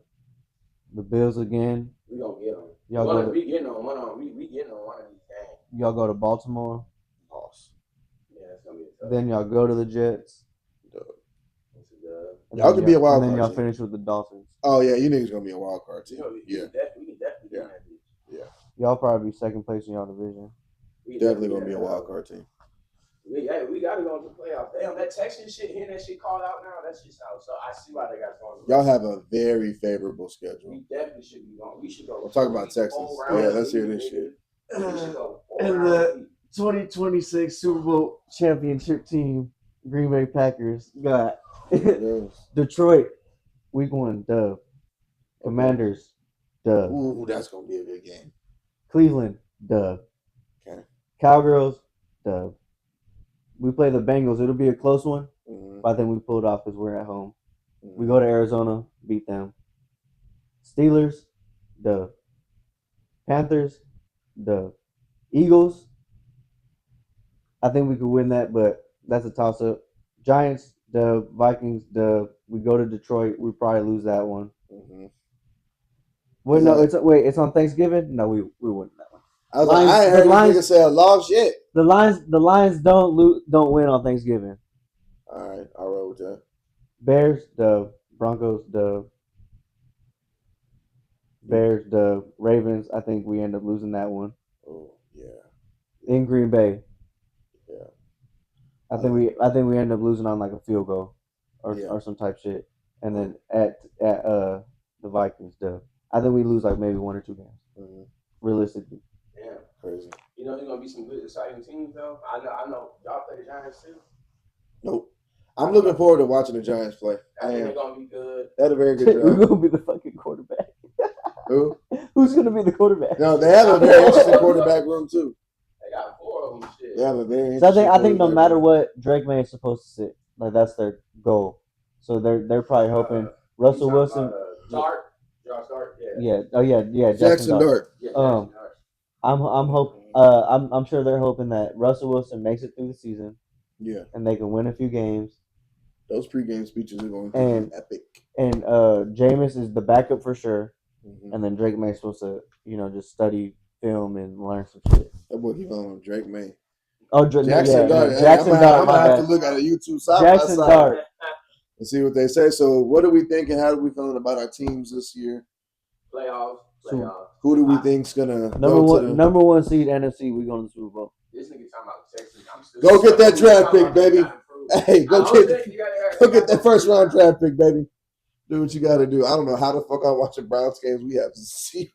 S2: The Bills again.
S4: We gonna get them.
S1: We getting on one of these games.
S2: Y'all go to Baltimore.
S1: Lost.
S4: Yeah, it's gonna be tough.
S2: Then y'all go to the Jets.
S1: Y'all could be a wild card.
S2: And then y'all finish with the Dolphins.
S1: Oh yeah, you niggas gonna be a wild card team.
S4: We can definitely get that bitch.
S1: Yeah.
S2: Y'all probably be second place in y'all division.
S1: We definitely gonna be a wild card team.
S4: We gotta go to the playoffs. Damn, that Texas shit, hearing that shit called out now, that shit's out. So I see why they got going.
S1: Y'all have a very favorable schedule.
S4: We definitely should be going. We should go.
S1: We'll talk about Texas. Yeah, let's hear this shit.
S2: And the 2026 Super Bowl championship team, Green Bay Packers, got Detroit, week 1, dub. Commanders, dub.
S1: Ooh, that's gonna be a good game.
S2: Cleveland, dub.
S1: Okay.
S2: Cowgirls, dub. We play the Bengals. It'll be a close one,
S1: Mm-hmm.
S2: but I think we pulled off because we're at home.
S1: Mm-hmm.
S2: We go to Arizona, beat them. Steelers, dub. Panthers, dub. Eagles, I think we could win that, but that's a toss-up. Giants, dub. Vikings, dub. We go to Detroit. We probably lose that one.
S1: Mm-hmm.
S2: Wait, no, it's on Thanksgiving. No, we win that one.
S1: I was like, I ain't heard you niggas say a lost shit.
S2: The Lions don't win on Thanksgiving.
S1: All right, I'll roll with that.
S2: Bears, dub. Broncos, dub. Bears, dub. Ravens, I think we end up losing that one.
S1: Oh yeah.
S2: In Green Bay.
S1: Yeah.
S2: I think we end up losing on like a field goal or some type shit. And then at the Vikings, dub. I think we lose like maybe 1 or 2 games.
S1: Mm-hmm.
S2: Realistically.
S1: Damn, crazy.
S4: You know, there's gonna be some good, exciting teams though. I know. Y'all play the Giants too.
S1: Nope. I'm looking forward to watching the Giants play.
S4: I think they're gonna be good.
S1: They had a very good
S2: Who's
S1: job.
S2: gonna be the fucking quarterback?
S1: Who?
S2: Who's gonna be the quarterback?
S1: No, they have a very interesting quarterback room too.
S4: They got 4 of them. Shit.
S1: They have a very
S2: So
S1: interesting
S2: I think no
S1: quarterback
S2: matter
S1: room.
S2: what, Drake May is supposed to sit. Like that's their goal. So they're probably hoping Russell Wilson.
S4: Dart. Josh Dart. Yeah.
S2: Yeah. Oh yeah.
S1: Jackson Dart.
S4: Yeah, Jackson Dart.
S2: I'm sure they're hoping that Russell Wilson makes it through the season.
S1: Yeah.
S2: And they can win a few games.
S1: Those pregame speeches are going to be epic.
S2: And Jameis is the backup for sure.
S1: Mm-hmm.
S2: And then Drake May is supposed to, just study film and learn some shit.
S1: That boy keep on Drake May.
S2: Oh,
S1: Jackson Dart.
S2: Yeah. Jackson Dart.
S1: I'm gonna have to look at a YouTube side
S2: Jackson
S1: by side
S2: Dart.
S1: and see what they say. So, what are we thinking? How are we feeling about our teams this year?
S4: Playoffs.
S1: Who do we think's gonna
S2: number one seed NFC? We going to the Super Bowl.
S4: This nigga talking about Texas.
S1: Go get that draft pick, baby. Hey, go get that first round draft pick, baby. Do what you got to do. I don't know how the fuck I'm watching Browns games. We have 0.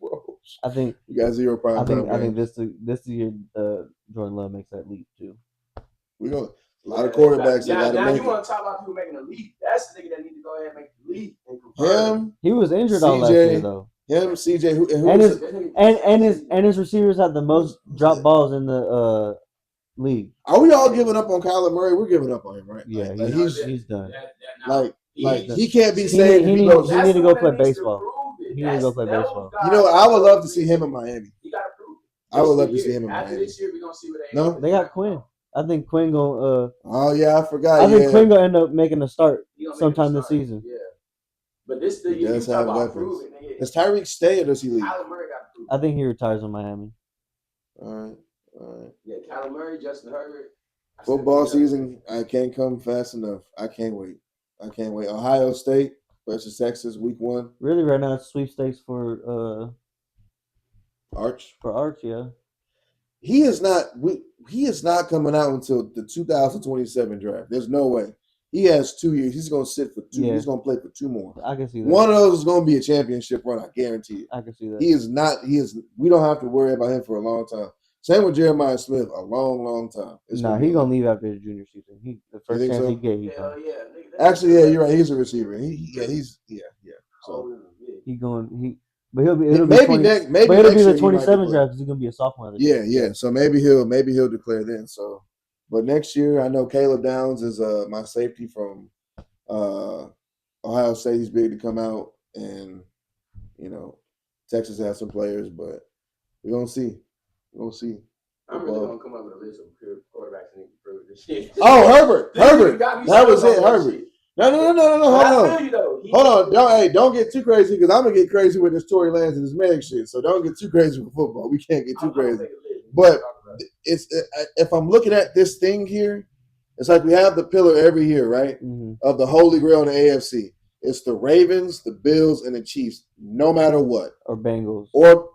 S2: I think
S1: you got 0 prime time.
S2: I think this year Jordan Love makes that leap too.
S1: We go a lot of quarterbacks that got to make
S4: you want to talk about people making a leap? That's the nigga that need to go ahead and make the leap.
S1: Him.
S2: He was injured all last year though.
S1: Him, CJ,
S2: and his receivers have the most drop balls in the league.
S1: Are we all giving up on Kyler Murray? We're giving up on him, right?
S2: Yeah,
S1: like
S2: he's done.
S1: He can't be saved.
S2: He need to go play baseball. He need to go play baseball.
S1: You know, I would love to see him in Miami.
S4: You gotta prove it.
S1: I would love to see him in
S4: After
S1: Miami.
S4: this year, we're gonna see what they.
S1: No,
S2: they got Quinn. I think Quinn gonna.
S1: Oh yeah, I forgot.
S2: I think Quinn gonna end up making a start sometime this season.
S4: Yeah, but this the
S1: he does have weapons. Does Tyreek stay or does he leave?
S4: Kyler Murray got prove.
S2: I think he retires in Miami.
S1: All right.
S4: Yeah, Kyler Murray, Justin Herbert.
S1: Football season, I can't come fast enough. I can't wait. Ohio State versus Texas, week 1.
S2: Really, right now it's sweepstakes for
S1: Arch.
S2: For Arch, yeah.
S1: He is not coming out until the 2027 draft. There's no way. He has 2 years. He's gonna sit for 2. Yeah. He's gonna play for 2 more.
S2: I can see that.
S1: One of those is gonna be a championship run. I guarantee it.
S2: I can see that.
S1: He is not. We don't have to worry about him for a long time. Same with Jeremiah Smith, a long time.
S2: He's gonna leave after his junior season. The first chance he get, he comes.
S1: Actually, yeah, you're right. He's a receiver. So
S2: but it'll be the 27 draft because he's gonna be a sophomore.
S1: Yeah. So maybe he'll declare then. So, but next year, I know Caleb Downs is my safety from Ohio State. He's big to come out, and Texas has some players, but we're gonna see.
S4: I'm really gonna come up with a list of quarterbacks that need to prove this shit.
S1: Oh, Herbert. That was it, Herbert. No. Hold on. Don't get too crazy because I'm gonna get crazy with this Tory Lanez and this Meg shit. So don't get too crazy with football. We can't get too crazy. But if I'm looking at this thing here, it's like we have the pillar every year, right? Mm-hmm. Of the Holy Grail in the AFC. It's the Ravens, the Bills, and the Chiefs, no matter what.
S2: Or Bengals.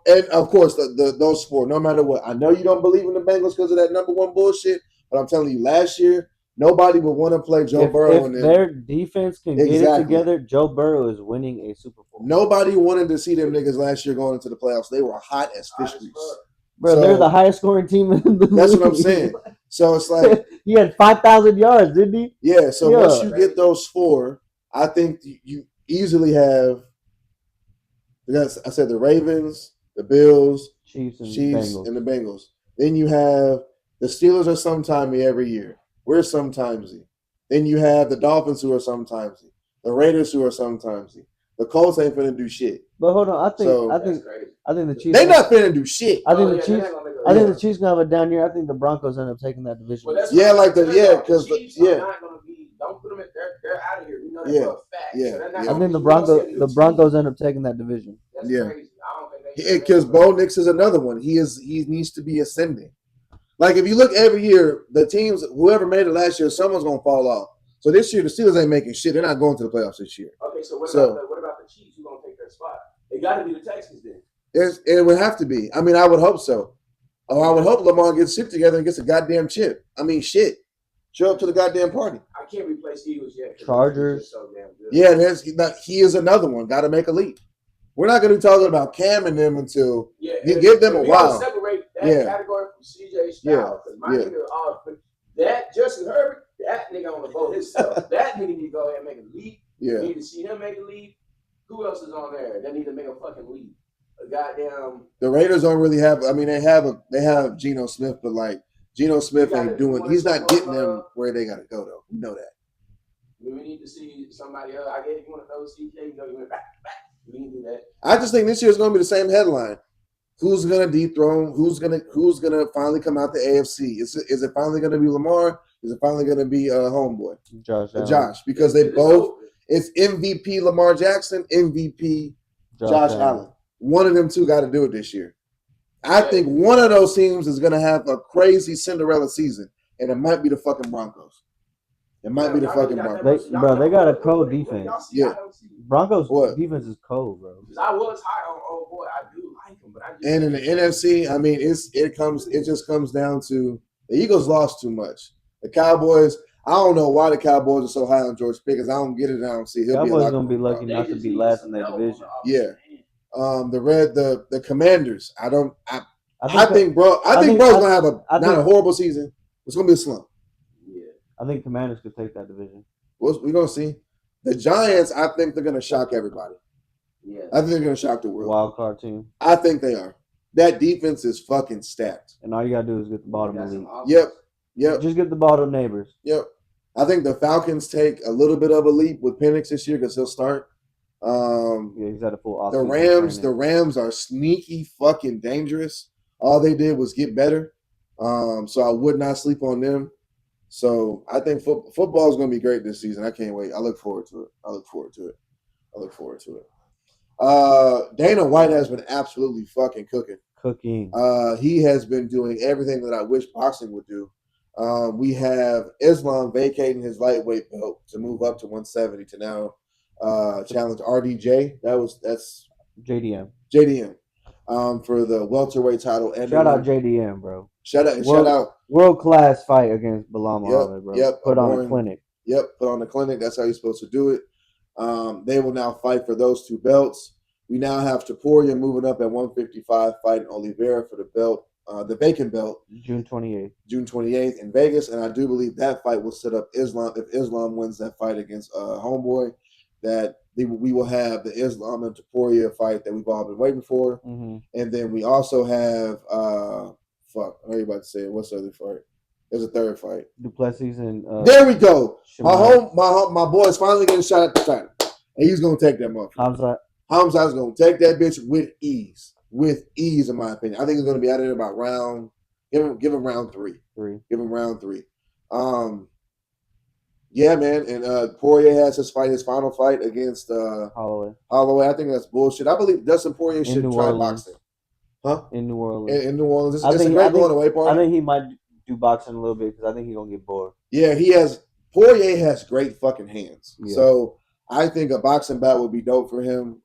S1: And of course, those 4, no matter what. I know you don't believe in the Bengals because of that number 1 bullshit, but I'm telling you, last year, nobody would want to play Joe Burrow.
S2: If their defense can get it together, Joe Burrow is winning a Super Bowl.
S1: Nobody wanted to see them niggas last year going into the playoffs. They were hot as fish grease.
S2: Bro, they're the highest scoring team in the league.
S1: That's what I'm saying. So it's like
S2: he had 5,000 yards, didn't he?
S1: Yeah. So once you get those 4, I think you easily have. I said the Ravens, the Bills,
S2: Chiefs,
S1: and the Bengals. Then you have the Steelers are sometimey every year. We're sometimesy. Then you have the Dolphins who are sometimesy. The Raiders who are sometimesy. The Colts ain't finna do shit.
S2: But hold on, I think the Chiefs.
S1: They not finna do shit.
S2: I think the Chiefs gonna have a down year. I think the Broncos end up taking that division.
S4: Well,
S1: because
S4: don't put them in. They're out of here. You know that for a fact.
S1: Yeah.
S2: I think the Broncos end up taking that division.
S4: That's crazy. I don't think
S1: they. Because Bo Nix is another one. He needs to be ascending. Like if you look every year, the teams whoever made it last year, someone's gonna fall off. So this year the Steelers ain't making shit. They're not going to the playoffs this year.
S4: Okay, so what about the Chiefs? Who's gonna take their spot? It got to be the Texans then.
S1: It would have to be. I mean, I would hope so. Or I would hope Lamar gets shit together and gets a goddamn chip. I mean, shit. Show up to the goddamn party.
S4: I can't replace Eagles yet.
S2: Chargers.
S4: So damn good.
S1: Yeah, he is another one. Got to make a leap. We're not going to be talking about Cam and them until you give them a while.
S4: Separate that category from CJ Stroud. That Justin Herbert, that nigga on the boat himself. That nigga need to go ahead and make a leap.
S1: Yeah.
S4: You need to see him make a leap. Who else is on there? They need to make a fucking leap. A goddamn.
S1: The Raiders don't really have. I mean, they have Geno Smith, but like Geno Smith ain't doing. He's not getting them where they got to go though. You know that.
S4: We need to see somebody else. I gave you one of those CJ. You know, you went back. We need to do that.
S1: I just think this year is going to be the same headline. Who's gonna dethrone? Who's gonna finally come out the AFC? Is it finally gonna be Lamar? Is it finally gonna be homeboy Josh? Because they both. It's MVP Lamar Jackson, MVP Josh Allen. One of them two got to do it this year. I think one of those teams is gonna have a crazy Cinderella season, and it might be the fucking Broncos. It might be the fucking Broncos.
S2: They got a cold defense.
S1: Yeah.
S2: Broncos defense is cold, bro.
S4: I was high on old boy. I do like him, but I just.
S1: And in the NFC, I mean, it just comes down to the Eagles lost too much. The Cowboys, I don't know why the Cowboys are so high on George Pickens. I don't get it. I don't see.
S2: Cowboys gonna be lucky not to be last in their division.
S1: Yeah. The Commanders. I think Bro's gonna have not a horrible season. It's gonna be a slump.
S2: I think Commanders could take that division.
S1: We're gonna see. The Giants, I think they're gonna shock everybody.
S4: Yeah.
S1: I think they're gonna shock the world.
S2: Wild card team.
S1: I think they are. That defense is fucking stacked.
S2: And all you gotta do is get the ball to Malik.
S1: Yep.
S2: Just get the ball to neighbors.
S1: Yep. I think the Falcons take a little bit of a leap with Penix this year because he'll start.
S2: Yeah, he's at a full
S1: The
S2: offseason
S1: Rams are sneaky fucking dangerous. All they did was get better. So I would not sleep on them. So I think football is going to be great this season. I can't wait. I look forward to it. Dana White has been absolutely fucking cooking. He has been doing everything that I wish boxing would do. We have Islam vacating his lightweight belt to move up to 170 to now challenge RDJ. That's
S2: JDM.
S1: For the welterweight title. And
S2: shout out JDM, bro.
S1: Shout out.
S2: World class fight against Bilal Muhammad, bro.
S1: Yep.
S2: Put on a clinic.
S1: Yep. Put on a clinic. That's how you're supposed to do it. They will now fight for those two belts. We now have Topuria moving up at 155, fighting Oliveira for the belt, the vacant belt.
S2: June
S1: 28th in Vegas. And I do believe that fight will set up Islam. If Islam wins that fight against Homeboy, that we will have the Islam and Topuria fight that we've all been waiting for.
S2: Mm-hmm.
S1: And then we also have, I know you're about to say it. What's the other fight? There's a third fight.
S2: Duplessis and
S1: there we go. My boy's finally getting shot at the title. And he's going to take that motherfucker. Hamzat's going to take that bitch with ease. With ease, in my opinion. I think he's going to be out of there about round. Give him round three. Give him round 3. Yeah, man. And Poirier has his final fight against Holloway. I think that's bullshit. I believe Dustin Poirier should try boxing. Huh?
S2: In New Orleans.
S1: In New Orleans. It's a great going away party.
S2: I think he might do boxing a little bit because I think he's going to get bored.
S1: Yeah, Poirier has great fucking hands. Yeah. So I think a boxing bout would be dope for him.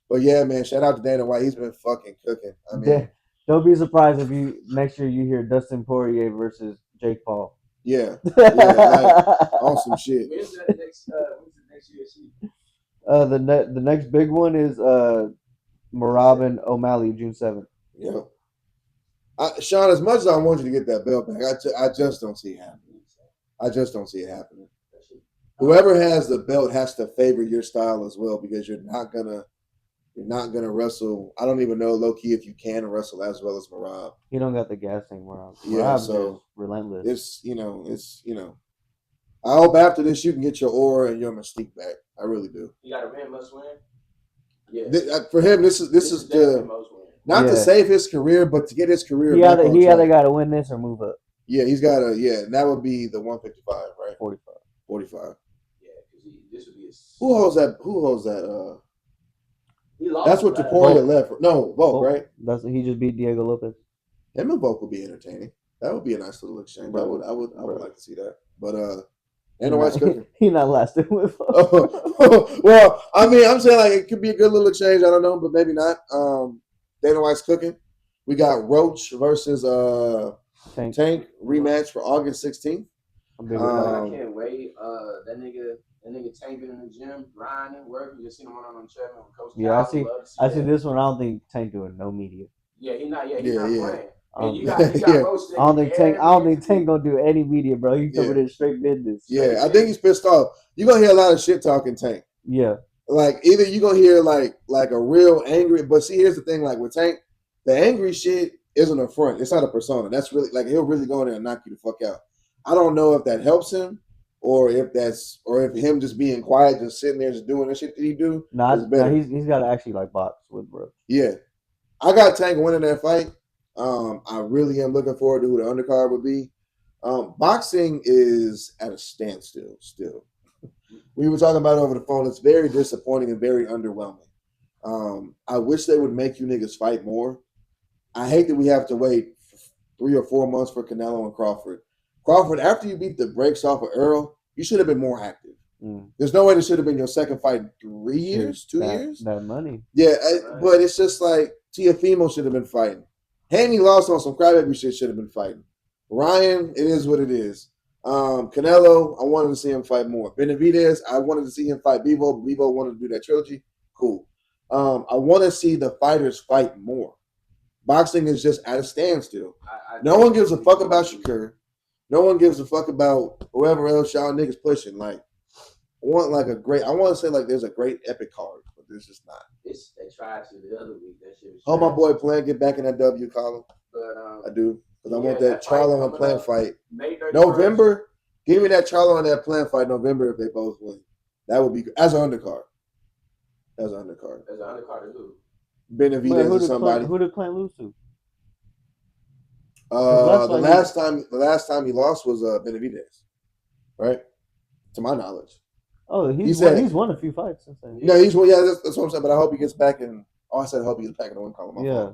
S1: But yeah, man, shout out to Dana White. He's been fucking cooking. I mean,
S2: don't be surprised if next year you hear Dustin Poirier versus Jake Paul.
S1: Yeah, like awesome shit.
S4: When's the next UFC?
S2: The next big one is Merab and O'Malley, June 7th.
S1: Yeah. Sean, as much as I want you to get that belt back, I just don't see it happening. Whoever has the belt has to favor your style as well, because you're not gonna wrestle. I don't even know, low key, if you can wrestle as well as Merab.
S2: He don't got the gas thing, Merab.
S1: Yeah, so
S2: relentless.
S1: It's I hope after this you can get your aura and your mystique back. I really do.
S4: You got a win, must win. Yeah.
S1: For him, this is the not to save his career, but to get his career.
S2: He either got to win this or move up.
S1: Yeah, he's got to. Yeah, and that would be the 155, right? 45.
S4: Yeah, because this would be.
S1: Who holds that? That's what Topuria left. No, Volk, right?
S2: He just beat Diego Lopez.
S1: Him and Volk would be entertaining. That would be a nice little exchange. I would like to see that. But Dana White's cooking.
S2: He not lasting with.
S1: Well, I mean, I'm saying like it could be a good little exchange. I don't know, but maybe not. Dana White's cooking. We got Roach versus Tank rematch for August 16th.
S4: I can't wait. That nigga Tank been in the gym, grinding, working. Just seen him on the treadmill with Coach.
S2: Yeah, I see this one. I don't think Tank doing no media.
S4: Yeah, he's not playing.
S1: You
S4: got Roach.
S2: I don't think Tank gonna do any media, bro. He's over there straight business.
S1: Yeah, I think he's pissed off. You're gonna hear a lot of shit talking Tank.
S2: Yeah.
S1: Like either you're gonna hear like a real angry, but see, here's the thing, like with Tank, the angry shit isn't a front. It's not a persona. That's really like he'll really go in there and knock you the fuck out. I don't know if that helps him or if him just being quiet, just sitting there just doing the shit that he do.
S2: Nah, he's gotta actually like box with bro.
S1: Yeah. I got Tank winning that fight. I really am looking forward to who the undercard would be. Boxing is at a standstill still. We were talking about it over the phone. It's very disappointing and very underwhelming. I wish they would make you niggas fight more. I hate that we have to wait 3 or 4 months for Canelo and Crawford. Crawford, after you beat the brakes off of Earl, you should have been more active. There's no way this should have been your second fight in 3 years, 2 years.
S2: That money.
S1: Yeah, but it's just like Tiafimo should have been fighting. Haney lost on some crybaby shit, should have been fighting. Ryan, it is what it is. Canelo, I wanted to see him fight more. Benavidez, I wanted to see him fight Bivol. Bivol wanted to do that trilogy. Cool. I want to see the fighters fight more. Boxing is just at a standstill. No one gives a fuck about Shakur. No one gives a fuck about whoever else y'all niggas pushing. Like, I want to say like there's a great epic card for but this is not.
S4: They tried to the other week. That shit was.
S1: Oh, my boy Plant get back in that W column.
S4: But
S1: I do because I want that Charlo and Plant fight.
S4: May 31st.
S1: November. Give me that Charlo and that Plant fight November if they both win. That would be good. As an undercard. As an undercard.
S4: As an undercard of who?
S1: Benavidez or somebody.
S2: Who did Plant lose to?
S1: The last time he lost was Benavidez, right? To my knowledge.
S2: Oh, he's won a few fights since then.
S1: No, he's won. Yeah, that's what I'm saying. But I hope he gets back in. Oh, I said I hope he gets back in the win column.
S2: Yeah.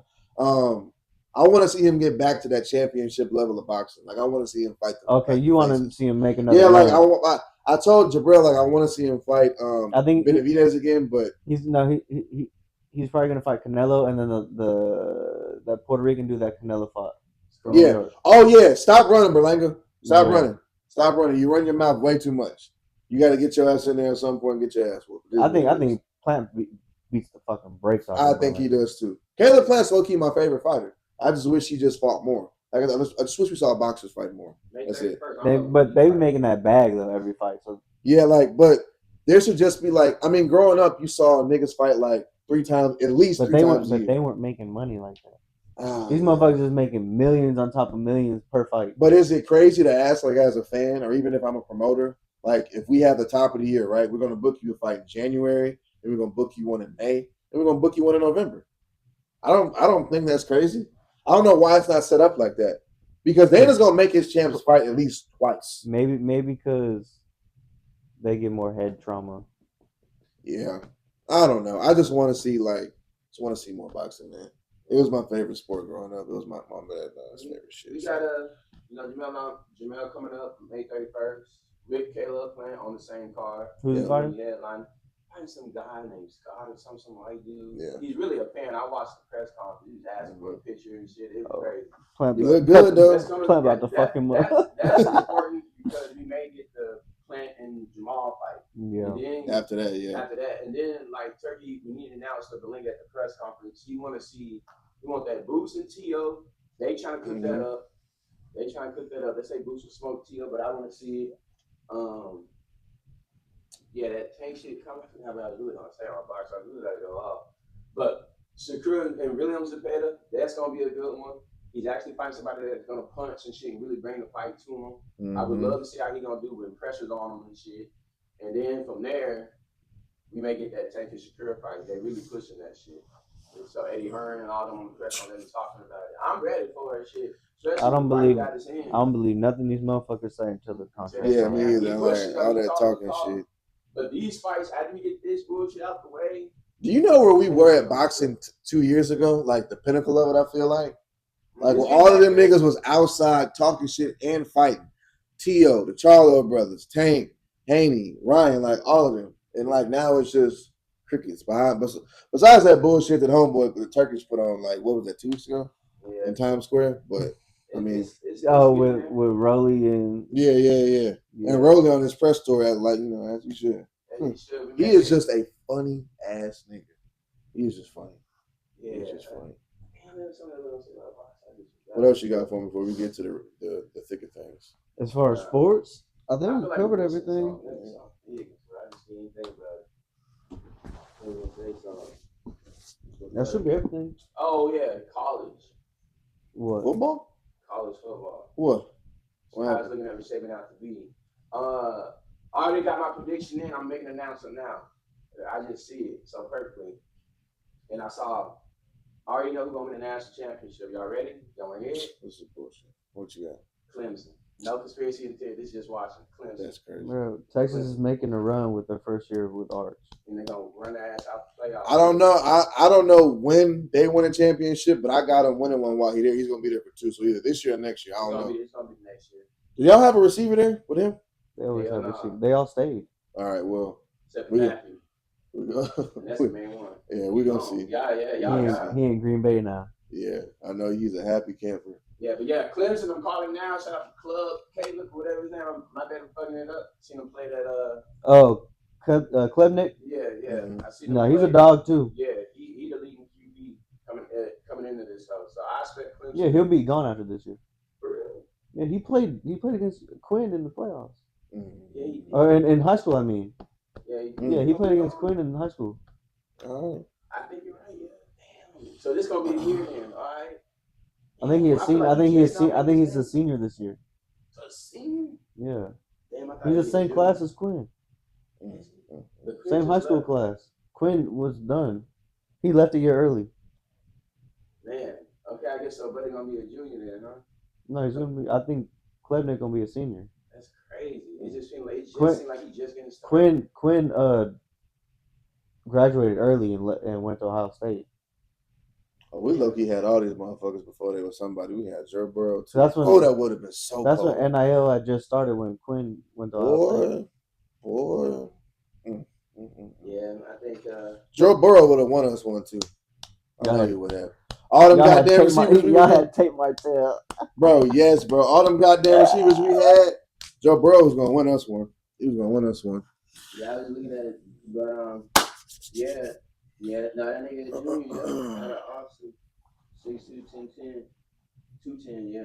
S1: I want to see him get back to that championship level of boxing. Like I want to see him fight.
S2: Okay, you want to see him make another?
S1: Yeah, like I told Jabril, like I want to see him fight.
S2: I think
S1: Benavidez again, but
S2: he's probably gonna fight Canelo, and then the Puerto Rican dude that Canelo fought.
S1: Yeah. Oh yeah. Stop running, Berlanga. Stop running. Stop running. You run your mouth way too much. You got to get your ass in there at some point and get your ass whooped.
S2: I think Plant beats the fucking brakes off.
S1: I think he does too. Caleb Plant's low key my favorite fighter. I just wish he just fought more. I just wish we saw boxers fight more. That's it.
S2: But they be making that bag though every fight. So
S1: yeah, but there should just be growing up, you saw niggas fight like 3 times at least. But they
S2: weren't making money like that. These motherfuckers is making millions on top of millions per fight.
S1: But is it crazy to ask, as a fan, or even if I'm a promoter, if we have the top of the year, right? We're going to book you a fight in January, and we're going to book you one in May, and we're going to book you one in November. I don't think that's crazy. I don't know why it's not set up like that. Because Dana's going to make his champs fight at least twice.
S2: Maybe because they get more head trauma.
S1: Yeah. I don't know. I just want to see more boxing, man. It was my favorite sport growing up. It was my dad's favorite shit.
S4: We got Jamel coming up May 31st with Caleb Plant on the same card.
S2: Who's fighting?
S4: Headline. Fighting some guy named Scott or some white dude.
S1: Yeah.
S4: He's really a fan. I watched the press conference. He was asking for a picture and shit. It was crazy.
S1: Plant good though.
S2: Plant about to fuck him up.
S4: That's important because we may get the Plant and Jamal fight.
S2: Yeah.
S4: And then,
S1: after that,
S4: and then Turkey, when he announced the link at the press conference, he want that Boots and T.O. They trying to cook that up. They say Boots will smoke T.O., but I want to see it. That tank shit coming. I was really gonna stay on box. I really gotta go off. But Shakur and Williams Zepeda, that's gonna be a good one. He's actually fighting somebody that's gonna punch and shit and really bring the fight to him. Mm-hmm. I would love to see how he gonna do with pressures on him and shit. And then from there, we may get that Tank and Shakur fight. They really pushing that shit. And so Eddie Hearn and all them on the press on them talking about it. I'm ready for that shit.
S2: I don't believe nothing these motherfuckers say until the contract.
S1: Yeah, me either. All that talking shit.
S4: But these fights, after we get this bullshit out the way.
S1: Do you know where we were at boxing 2 years ago? The pinnacle of it, I feel like. Where all of them niggas was outside talking shit and fighting. T.O., the Charlo brothers, Tank, Haney, Ryan, all of them. And now it's just crickets behind. Besides that bullshit that homeboy, the Turkish put on, what was that, 2 weeks ago? Yeah. In Times Square? But, I mean.
S2: With Rolly and.
S1: Yeah. And Rolly on his press tour, as you should. He is just a funny ass nigga. He is just funny. Yeah. He's just funny. What else you got for me before we get to the thick of things?
S2: As far as sports, I think we covered everything. That should be everything.
S4: Oh yeah, college.
S2: What?
S1: Football?
S4: College football.
S1: What?
S4: I was looking at it shaping out to be. I already got my prediction in. I'm making an announcement now. I just see it so perfectly. And I already know who's going to win the national championship. Y'all ready? Y'all want to hear it?
S1: This is bullshit. What you got?
S4: Clemson. No conspiracy intent. This is just watching. Clemson.
S1: That's crazy.
S2: Bro, Texas is making a run with their first year with Arch.
S4: And they're going to run their ass out the playoffs.
S1: I don't know. I don't know when they win a championship, but I got him winning one while he's there. He's going to be there for 2. So either this year or next year. I don't know.
S4: It's going to be next year.
S1: Do y'all have a receiver there with him?
S2: They always have a receiver. They all stayed.
S1: All right, well.
S4: Except for Matthew. That's the main one.
S1: Yeah, we're going to see.
S4: Yeah.
S2: He in Green Bay now.
S1: Yeah, I know he's a happy camper.
S4: Yeah, but Clemson, I'm calling now. Shout out to Club, Caleb, whatever his name. My bad for fucking it up. Seen him play that.
S2: Klebnik?
S4: Yeah.
S1: Mm-hmm.
S4: I seen him
S2: No, he's a dog too.
S4: Yeah, he the leading QB coming into this house. So I expect Clemson.
S2: Yeah, he'll be gone after this year.
S4: For real.
S2: Yeah, he played against Quinn in the playoffs.
S1: Mm-hmm.
S4: Yeah,
S2: or in high school, I mean.
S4: Yeah,
S2: he played against Quinn in high school.
S1: All right.
S4: I think you're right. Yeah. Damn. So this gonna be a year then. All right.
S2: I think he's a senior. I think he's a senior this year.
S4: So senior.
S2: Yeah.
S4: Damn, I thought
S2: He's the
S4: he
S2: same
S4: was
S2: class as Quinn. Same high school class. Quinn was done. He left a year early.
S4: Man. Okay, I guess so. Buddy gonna be a junior then, huh?
S2: No, he's gonna be. I think Klebnik gonna be a senior.
S4: That's crazy. It just seemed like he's just getting
S2: Quinn
S4: started.
S2: graduated early and went to Ohio State.
S1: Oh, we low-key had all these motherfuckers before they were somebody. We had Joe Burrow too.
S2: That's when,
S1: that would have been so
S2: That's
S1: cold.
S2: when NIL had just started when Quinn went to Ohio State.
S1: Boy.
S4: Yeah, I think
S1: Joe Burrow would have won us one too. I know he would have.
S2: All them goddamn receivers y'all had Tate Martell.
S1: Bro, yes, bro. All them goddamn receivers we had, Joe Burrow was gonna win us one. He was gonna win us one.
S4: Yeah, I was looking at it, but yeah. No, that nigga is junior. Out of Austin, 6'2", 10'10", 210. Yeah.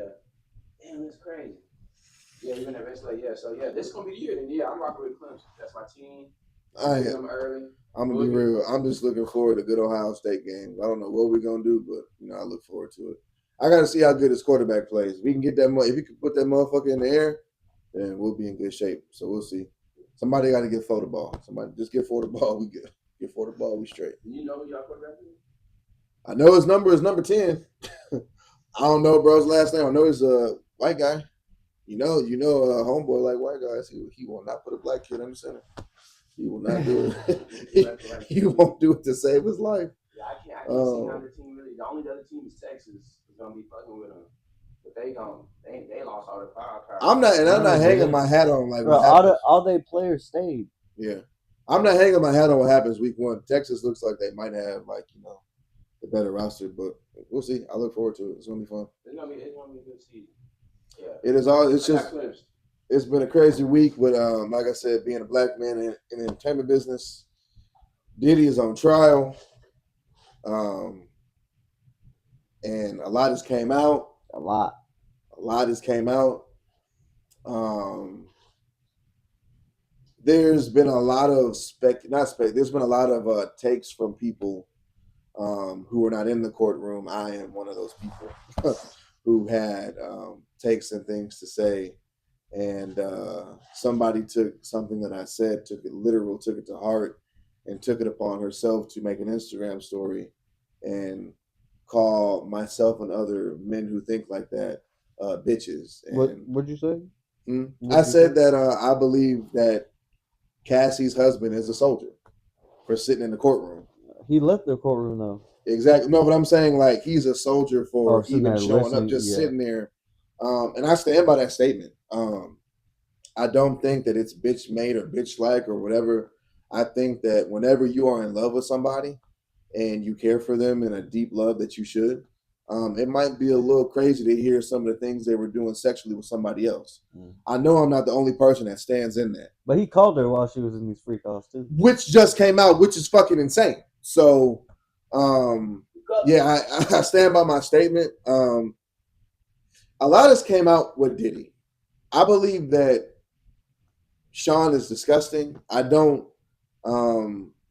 S4: Damn, that's crazy. Yeah, even that rest like So this is gonna be the year. Then I'm rocking with Clemson. That's my team. I'm early.
S1: I'm gonna be real. I'm just looking forward to good Ohio State games. I don't know what we're gonna do, but I look forward to it. I gotta see how good his quarterback plays. If we can get that, if we can put that motherfucker in the air, then we'll be in good shape. So we'll see. Somebody got to get Fo the ball. Somebody just get Fo the ball. We good. Get Fo the ball. We straight.
S4: You know who y'all quarterback is?
S1: I know his number is number 10. I don't know bro's last name. I know he's a white guy. You know, homeboy like white guys. He will not put a black kid in the center. He will not do it. he won't do it to save his life.
S4: Yeah, I can't see how the team really. The only other team is Texas is gonna be fucking with them, but they lost all their firepower.
S1: I'm not hanging my hat on like
S2: bro, all their players stayed.
S1: Yeah, I'm not hanging my hat on what happens week 1. Texas looks like they might have the better roster, but we'll see. I look forward to it. It's gonna be fun.
S4: It's gonna be a good season. Yeah,
S1: it is all. It's just. It's been a crazy week, but like I said, being a black man in the entertainment business, Diddy is on trial, and a lot has came out. A lot has came out. There's been a lot of There's been a lot of takes from people who are not in the courtroom. I am one of those people who had takes and things to say. And somebody took something that I said, took it to heart, and took it upon herself to make an Instagram story and call myself and other men who think like that bitches. And
S2: what'd you say?
S1: I said that I believe that Cassie's husband is a soldier for sitting in the courtroom.
S2: He left the courtroom though.
S1: Exactly. No, but I'm saying like he's a soldier for even showing up, just sitting there. And I stand by that statement. I don't think that it's bitch made or bitch like or whatever. I think that whenever you are in love with somebody and you care for them in a deep love that you should, it might be a little crazy to hear some of the things they were doing sexually with somebody else. I know I'm not the only person that stands in that.
S2: But he called her while she was in these freak offs too.
S1: Which just came out, which is fucking insane. So, yeah, I stand by my statement. A lot of this came out with Diddy. I believe that Sean is disgusting. I don't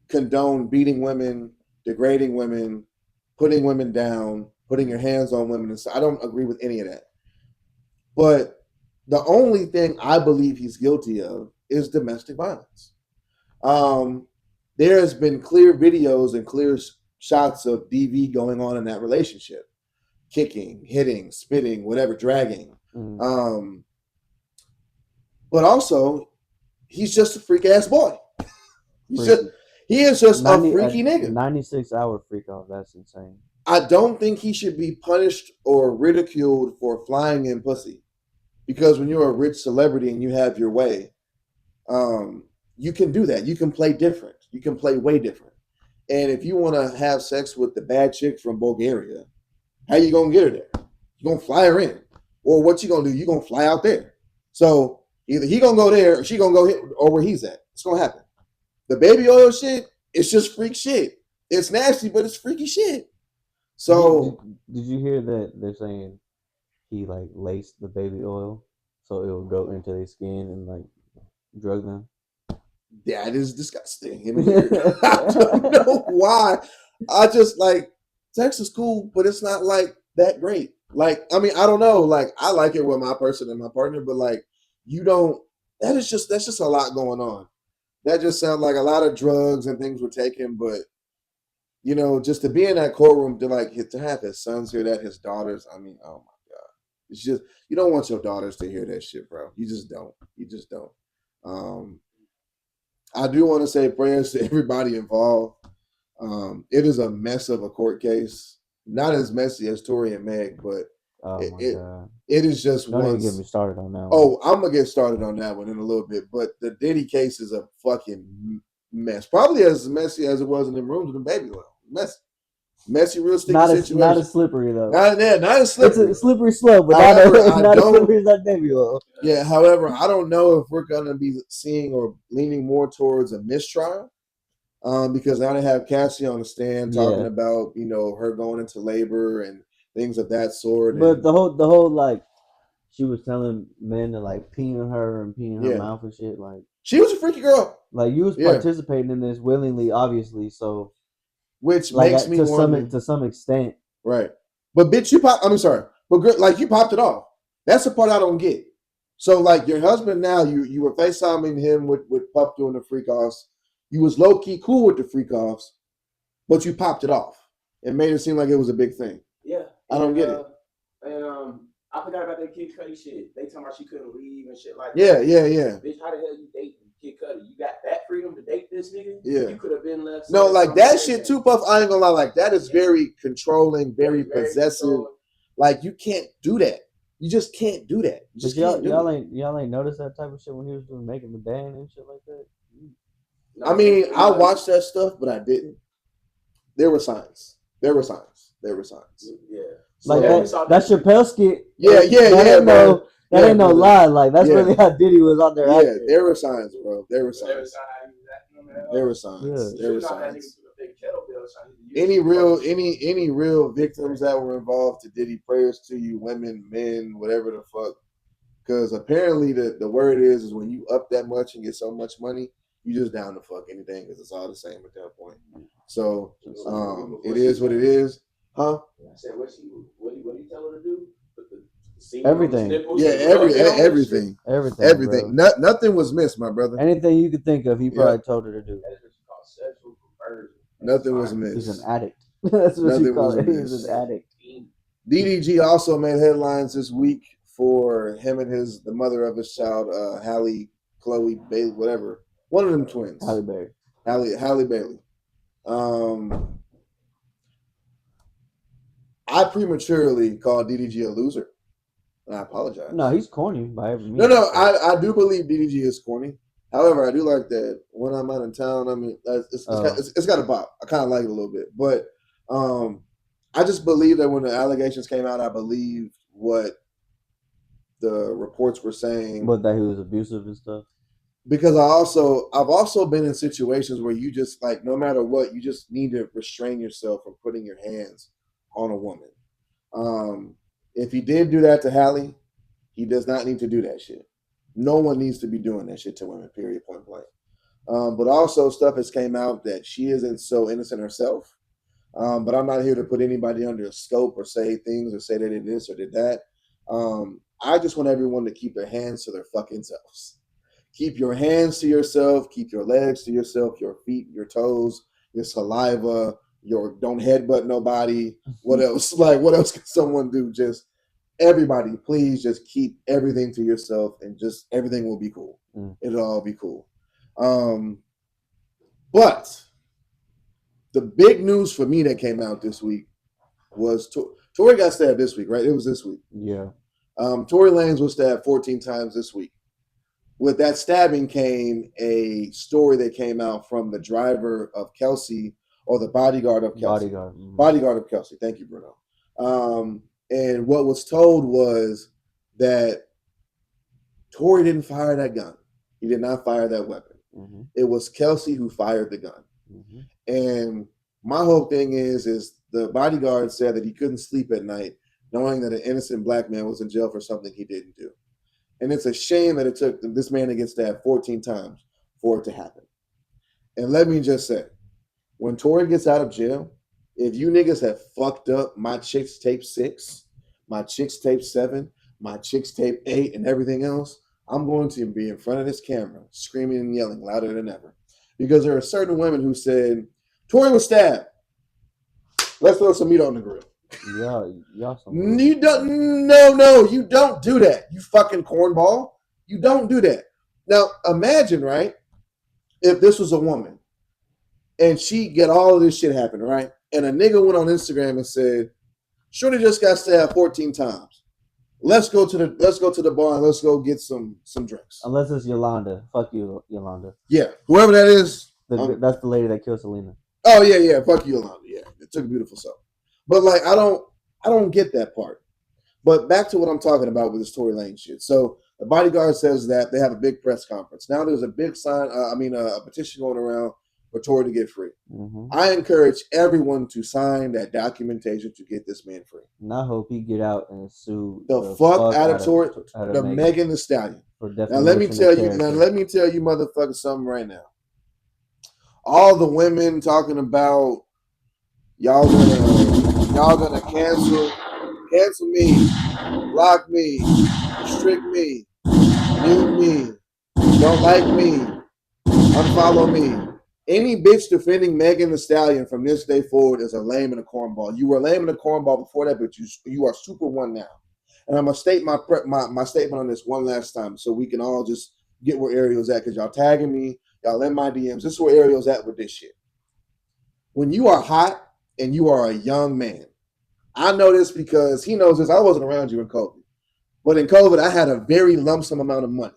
S1: condone beating women, degrading women, putting women down, putting your hands on women. And so I don't agree with any of that. But the only thing I believe he's guilty of is domestic violence. There has been clear videos and clear shots of DV going on in that relationship. Kicking, hitting, spitting, whatever, dragging. But also, he's just a freak ass boy. He is just a freaky nigga.
S2: 96-hour freak off. That's insane.
S1: I don't think he should be punished or ridiculed for flying in pussy. Because when you're a rich celebrity and you have your way, you can do that. You can play different. You can play way different. And if you want to have sex with the bad chick from Bulgaria, how you going to get her there? You're going to fly her in. Or what you going to do? You're going to fly out there. So either he going to go there or she going to go hit or where he's at. It's going to happen. The baby oil shit, it's just freak shit. It's nasty, but it's freaky shit. So
S2: did you hear that they're saying he like laced the baby oil so it will go into their skin and like drug them?
S1: that is disgusting and weird. I don't know why. I just like sex is cool, but it's not like that great. Like, I mean, I don't know. Like, I like it with my person and my partner, but like, you don't. That's just a lot going on. That just sounds like a lot of drugs and things were taken, but just to be in that courtroom to have his sons hear that, his daughters. I mean, oh my god, it's just you don't want your daughters to hear that shit, bro. You just don't. You just don't. Um, I do want to say prayers to everybody involved. It is a mess of a court case. Not as messy as Tory and Meg, but
S2: Oh
S1: it
S2: my
S1: it,
S2: god!
S1: it is just
S2: Don't even
S1: once.
S2: get me started on that one.
S1: Oh, I'm gonna get started on that one in a little bit. But the Diddy case is a fucking mess. Probably as messy as it was in the rooms with the baby oil. Messy, real sticky situation.
S2: Not as slippery though.
S1: Not as slippery.
S2: It's a slippery slope, but
S1: However,
S2: not as slippery as that baby oil.
S1: Yeah. However, I don't know if we're gonna be seeing or leaning more towards a mistrial. Because now they have Cassie on the stand talking about her going into labor and things of that sort.
S2: But
S1: and
S2: the whole like she was telling men to like pee in her and pee in her mouth and shit. Like
S1: she was a freaky girl.
S2: Like you was participating in this willingly, obviously. So
S1: which
S2: like
S1: makes me wonder
S2: to some extent,
S1: right? But bitch, I'm sorry, but girl, like you popped it off. That's the part I don't get. So like your husband now, you were FaceTiming him with Pup doing the freak offs. You was low key cool with the freak offs, but you popped it off. It made it seem like it was a big thing.
S4: Yeah,
S1: I don't get it.
S4: And I forgot about that Kid Cudi shit. They talking about she couldn't leave and shit like
S1: that.
S4: that.
S1: Yeah.
S4: Bitch, how the hell you date Kid Cudi? You got that freedom to date this nigga?
S1: Yeah.
S4: You could have been left.
S1: No, like that shit too, Puff. I ain't gonna lie. Like that is very controlling, very possessive. Controlling. Like you can't do that. You just can't do that. You just
S2: y'all ain't noticed that type of shit when he was doing Making the Band and shit like that.
S1: I mean, I watched that stuff, but I didn't. There were signs. Yeah.
S2: So, like that Chappelle skit.
S1: Yeah.
S2: That ain't no lie. Like that's really how Diddy was out there.
S1: Yeah, there were signs, bro. There were signs. Any real victims that were involved to Diddy, prayers to you, women, men, whatever the fuck. Because apparently the word is when you up that much and get so much money, you just down to fuck anything because it's all the same at that point. So it is what it is, huh?
S4: I said, what do you tell her to do?
S2: Everything.
S1: Yeah, everything. Nothing was missed, my brother.
S2: Anything you could think of, he probably told her to do.
S4: That's what you call sexual perversion.
S1: Nothing was missed.
S2: He's an addict. That's what you call it. He's an addict.
S1: DDG also made headlines this week for him and the mother of his child, Halle, Chloe, Bailey, whatever. One of them twins.
S2: Halle Berry.
S1: Halle Bailey. I prematurely called DDG a loser. And I apologize.
S2: No, he's corny by every means.
S1: No, I do believe DDG is corny. However, I do like that when I'm out in town. I mean, it's got a bop. I kind of like it a little bit, but I just believe that when the allegations came out, I believed what the reports were saying.
S2: But that he was abusive and stuff.
S1: Because I've also been in situations where you just like no matter what, you just need to restrain yourself from putting your hands on a woman. If he did do that to Halle, he does not need to do that shit. No one needs to be doing that shit to women, period, point blank. But also stuff has came out that she isn't so innocent herself. But I'm not here to put anybody under a scope or say things or say they did this or did that. I just want everyone to keep their hands to their fucking selves. Keep your hands to yourself. Keep your legs to yourself, your feet, your toes, your saliva, don't headbutt nobody. What else? Like, what else can someone do? Just everybody, please just keep everything to yourself and just everything will be cool. It'll all be cool. But the big news for me that came out this week was Tory got stabbed this week, right? It was this week.
S2: Yeah.
S1: Tory Lanez was stabbed 14 times this week. With that stabbing came a story that came out from the driver of Kelsey or the bodyguard of Kelsey. Bodyguard of Kelsey. Thank you, Bruno. And what was told was that Tory didn't fire that gun. He did not fire that weapon. Mm-hmm. It was Kelsey who fired the gun. Mm-hmm. And my whole thing is the bodyguard said that he couldn't sleep at night knowing that an innocent black man was in jail for something he didn't do. And it's a shame that it took this man to get stabbed 14 times. for it to happen. And let me just say, when Tory gets out of jail, if you niggas have fucked up my Chicks Tape 6, my Chicks Tape 7, my Chicks Tape 8, and everything else, I'm going to be in front of this camera, screaming and yelling louder than ever. Because there are certain women who said, Tory was stabbed. Let's throw some meat on the grill.
S2: Y'all
S1: You don't. No, you don't do that. You fucking cornball. You don't do that. Now imagine, right? If this was a woman, and she get all of this shit happen, right? And a nigga went on Instagram and said, "Shorty just got stabbed 14 times. Let's go to the bar and let's go get some drinks."
S2: Unless it's Yolanda. Fuck you, Yolanda.
S1: Yeah, whoever that is.
S2: That's the lady that killed Selena.
S1: Oh yeah. Fuck you, Yolanda. Yeah, it took a beautiful soul. But like, I don't get that part. But back to what I'm talking about with this Tory Lane shit. So the bodyguard says that they have a big press conference. Now there's a big a petition going around for Tory to get free.
S2: Mm-hmm.
S1: I encourage everyone to sign that documentation to get this man free.
S2: And I hope he get out and sue
S1: the fuck out of Tory, the Megan Thee Stallion. Now let me tell you, motherfuckers, something right now. All the women talking about y'all gonna cancel me, block me, restrict me, mute me, don't like me, unfollow me. Any bitch defending Megan Thee Stallion from this day forward is a lame and a cornball. You were lame and a cornball before that, but you are super one now. And I'm gonna state my statement on this one last time, so we can all just get where Ariel's at, because y'all tagging me, y'all in my DMs. This is where Ariel's at with this shit. When you are hot and you are a young man, I know this because he knows this. I wasn't around you in COVID, but in COVID, I had a very lump sum amount of money.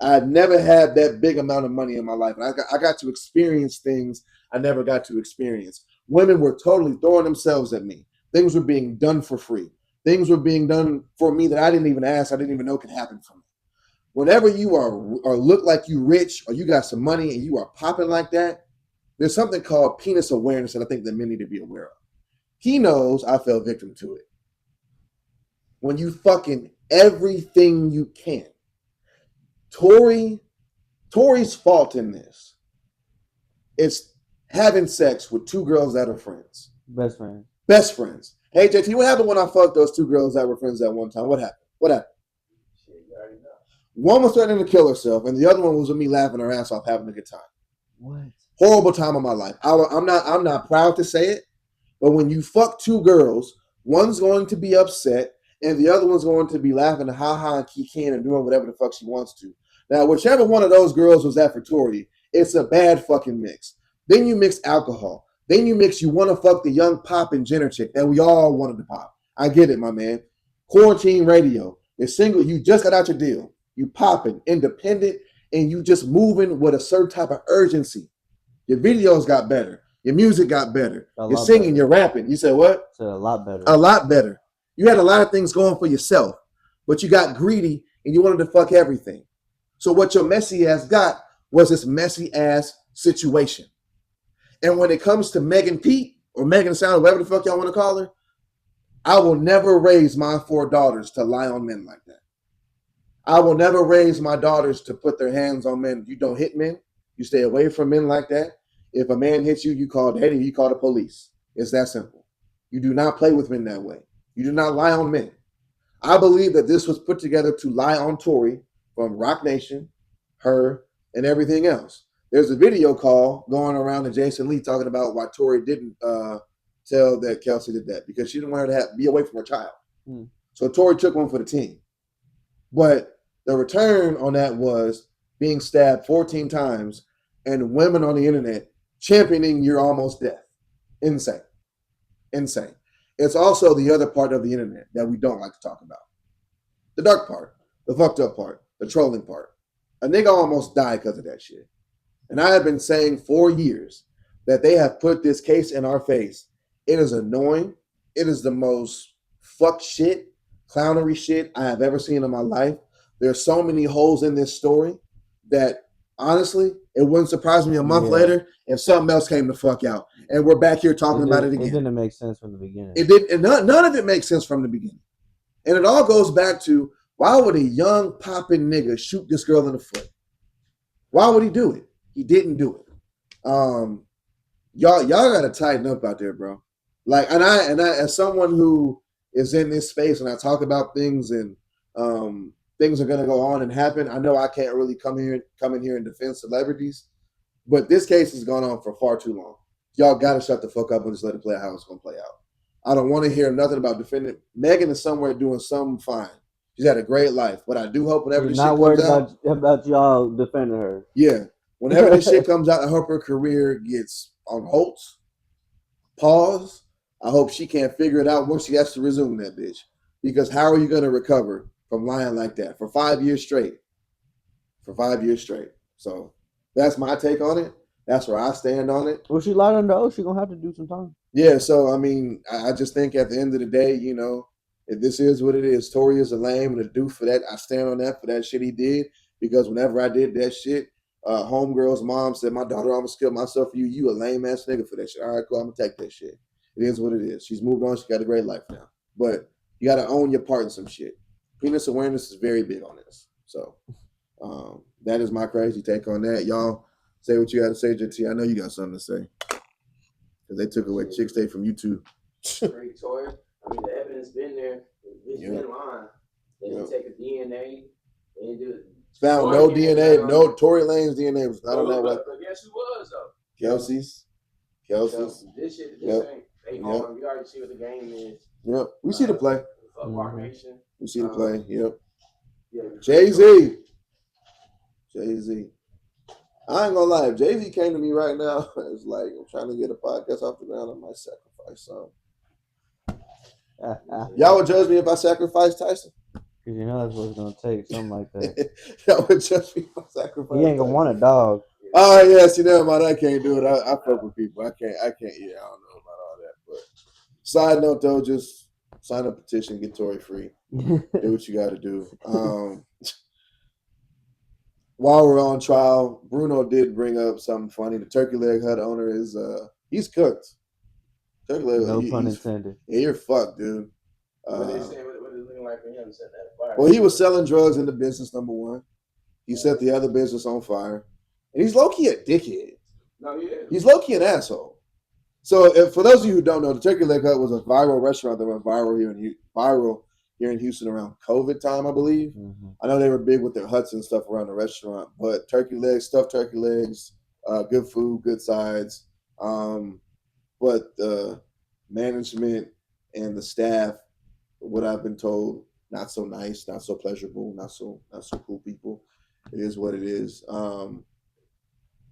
S1: I had never had that big amount of money in my life. And I got to experience things I never got to experience. Women were totally throwing themselves at me. Things were being done for free. Things were being done for me that I didn't even ask. I didn't even know could happen for me. Whenever you are or look like you rich or you got some money and you are popping like that, there's something called penis awareness that I think that men need to be aware of. He knows I fell victim to it. When you fucking everything you can. Tory's fault in this. It's having sex with two girls that are friends.
S2: Best friends.
S1: Best friends. Hey, JT, what happened when I fucked those two girls that were friends at one time? What happened?
S4: Shit, you already know.
S1: One was threatening to kill herself, and the other one was with me laughing her ass off, having a good time.
S2: What?
S1: Horrible time of my life. I'm not proud to say it, but when you fuck two girls, one's going to be upset, and the other one's going to be laughing ha and kicking and doing whatever the fuck she wants to. Now, whichever one of those girls was that for Tory, it's a bad fucking mix. Then you mix alcohol. Then you want to fuck the young poppin' Jenner chick that we all wanted to pop. I get it, my man. Quarantine radio. You're single. You just got out your deal. You popping, independent, and you just moving with a certain type of urgency. Your videos got better. Your music got better. You're singing, better. You're rapping. You said what?
S2: So a lot better.
S1: A lot better. You had a lot of things going for yourself, but you got greedy and you wanted to fuck everything. So what your messy ass got was this messy ass situation. And when it comes to Megan Pete or Megan Sound, whatever the fuck y'all want to call her, I will never raise my 4 daughters to lie on men like that. I will never raise my daughters to put their hands on men. You don't hit men. You stay away from men like that. If a man hits you, you call daddy, you call the police. It's that simple. You do not play with men that way. You do not lie on men. I believe that this was put together to lie on Tory from Rock Nation, her, and everything else. There's a video call going around to Jason Lee talking about why Tory didn't tell that Kelsey did that, because she didn't want her to be away from her child. So Tory took one for the team. But the return on that was being stabbed 14 times and women on the internet championing your almost death. Insane. It's also the other part of the internet that we don't like to talk about. The dark part, the fucked up part, the trolling part. A nigga almost died because of that shit. And I have been saying for years that they have put this case in our face. It is annoying. It is the most fuck shit, clownery shit I have ever seen in my life. There's so many holes in this story that honestly, it wouldn't surprise me a month later if something else came the fuck out. And we're back here talking about it again.
S2: It didn't make sense from the beginning.
S1: It did, and none of it makes sense from the beginning. And it all goes back to, why would a young poppin' nigga shoot this girl in the foot? Why would he do it? He didn't do it. Y'all gotta tighten up out there, bro. Like, and I as someone who is in this space and I talk about things and things are gonna go on and happen. I know I can't really come in here and defend celebrities, but this case has gone on for far too long. Y'all gotta shut the fuck up and just let it play out how it's gonna play out. I don't want to hear nothing about defending. Megan is somewhere doing something fine. She's had a great life, but I do hope whenever this shit comes out,
S2: about y'all defending her.
S1: yeah, whenever this shit comes out, I hope her career gets on hold, pause. I hope she can't figure it out once she has to resume that bitch. Because how are you going to recover from lying like that for 5 years straight? For 5 years straight. So that's my take on it. That's where I stand on it.
S2: Well, she lied under oath. She's going to have to do some time.
S1: Yeah, so I mean, I just think at the end of the day, you know, if this is what it is, Tory is a lame and a doof for that. I stand on that for that shit he did. Because whenever I did that shit, homegirl's mom said, my daughter almost killed myself for you. You a lame ass nigga for that shit. All right, cool. I'm gonna take that shit. It is what it is. She's moved on. She got a great life now. But you got to own your part in some shit. Penis awareness is very big on this. So that is my crazy take on that. Y'all say what you got to say, JT. I know you got something to say. Because they took away Chick State from YouTube.
S4: Straight Tory. I mean, the evidence been there. It's been lying. They didn't take a DNA. They didn't do it.
S1: Found no DNA. No, Tory Lane's DNA was not on that weapon.
S4: But guess who was, though?
S1: Kelsey's.
S4: This shit, this ain't. They on. We already see what the game is.
S1: Yep. We see the play.
S4: Formation.
S1: We see the play. Yep.
S4: Yeah.
S1: Jay-Z. I ain't gonna lie. If Jay-Z came to me right now, it's like I'm trying to get a podcast off the ground. I might sacrifice some. Y'all would judge me if I sacrificed Tyson?
S2: Because you know that's what it's going to take. Something like that.
S1: Y'all would judge me if I sacrificed
S2: He ain't going to want a dog.
S1: Oh, yeah. See, never mind. I can't do it. I fuck with people. I can't. Yeah, I don't know about all that. But side note, though, just sign a petition, get Tory free. Do what you got to do. While we're on trial, Bruno did bring up something funny. The Turkey Leg Hut owner is he's cooked. Turkey Leg,
S2: no pun intended.
S1: Yeah, you're fucked, dude.
S4: What they say? What is looking like for him? Set that fire.
S1: Well, he was selling drugs in the business. Number one, he set the other business on fire, and he's low key a dickhead.
S4: No, he is.
S1: He's low key an asshole. So, for those of you who don't know, the Turkey Leg Hut was a viral restaurant that went viral here in Houston around COVID time, I believe. Mm-hmm. I know they were big with their huts and stuff around the restaurant, but turkey legs, stuffed turkey legs, good food, good sides. But the management and the staff, what I've been told, not so nice, not so pleasurable, not so cool people. It is what it is. And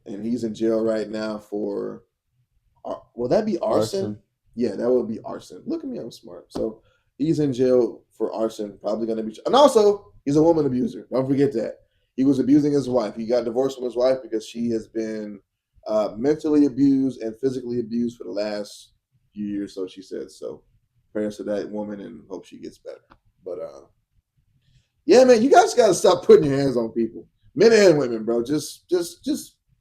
S1: he's in jail right now for. Will that be arson? Yeah, that would be arson. Look at me, I'm smart. So he's in jail for arson, probably going to be. And also, he's a woman abuser. Don't forget that. He was abusing his wife. He got divorced from his wife because she has been mentally abused and physically abused for the last few years, so she said. So prayers to that woman and hope she gets better. But yeah, man, you guys got to stop putting your hands on people, men and women, bro. Just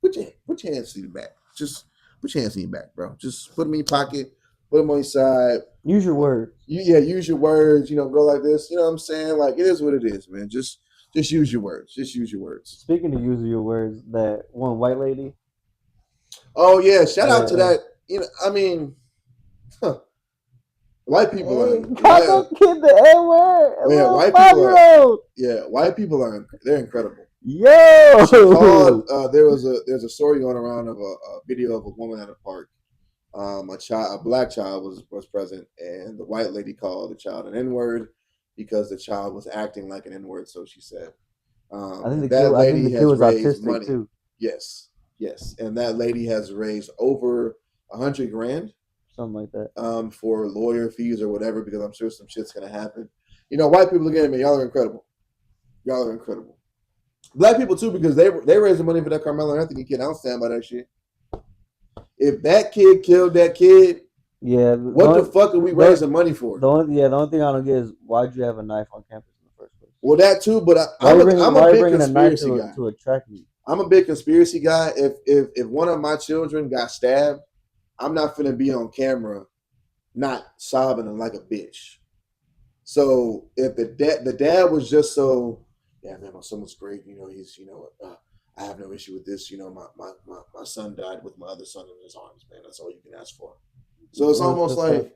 S1: put your hands in your back. Just put your hands in your back, bro. Just put them in your pocket. Put them on your side.
S2: Use your words.
S1: Use your words. Go like this. You know what I'm saying? Like, it is what it is, man. Just use your words. Just use your words.
S2: Speaking of using your words, that one white lady.
S1: Oh, yeah. Shout out to that. I mean, white people are.
S2: Call kid the N-word.
S1: Yeah, white people are. Yeah, white people are. They're incredible.
S2: Yo!
S1: She called, there's a story going around of a video of a woman at a park. A black child was present, and the white lady called the child an N-word because the child was acting like an N-word. So she said,
S2: I think the kid was autistic money. Too.
S1: Yes, and that lady has raised over $100,000,
S2: something like that,
S1: for lawyer fees or whatever, because I'm sure some shit's gonna happen. White people again, man, y'all are incredible. Black people too, because they raised the money for that Carmelo Anthony kid. I don't stand by that shit. If that kid killed that kid,
S2: yeah,
S1: what the fuck are we raising money for?
S2: The only thing I don't get is why'd you have a knife on campus in the first place?
S1: Well, that too, but I'm a big conspiracy guy.
S2: To attract me.
S1: I'm a big conspiracy guy. If one of my children got stabbed, I'm not finna be on camera not sobbing like a bitch. So if the dad was just so, yeah, man, my son was great. He's, I have no issue with this. You know, my son died with my other son in his arms, man. That's all you can ask for. So it's almost like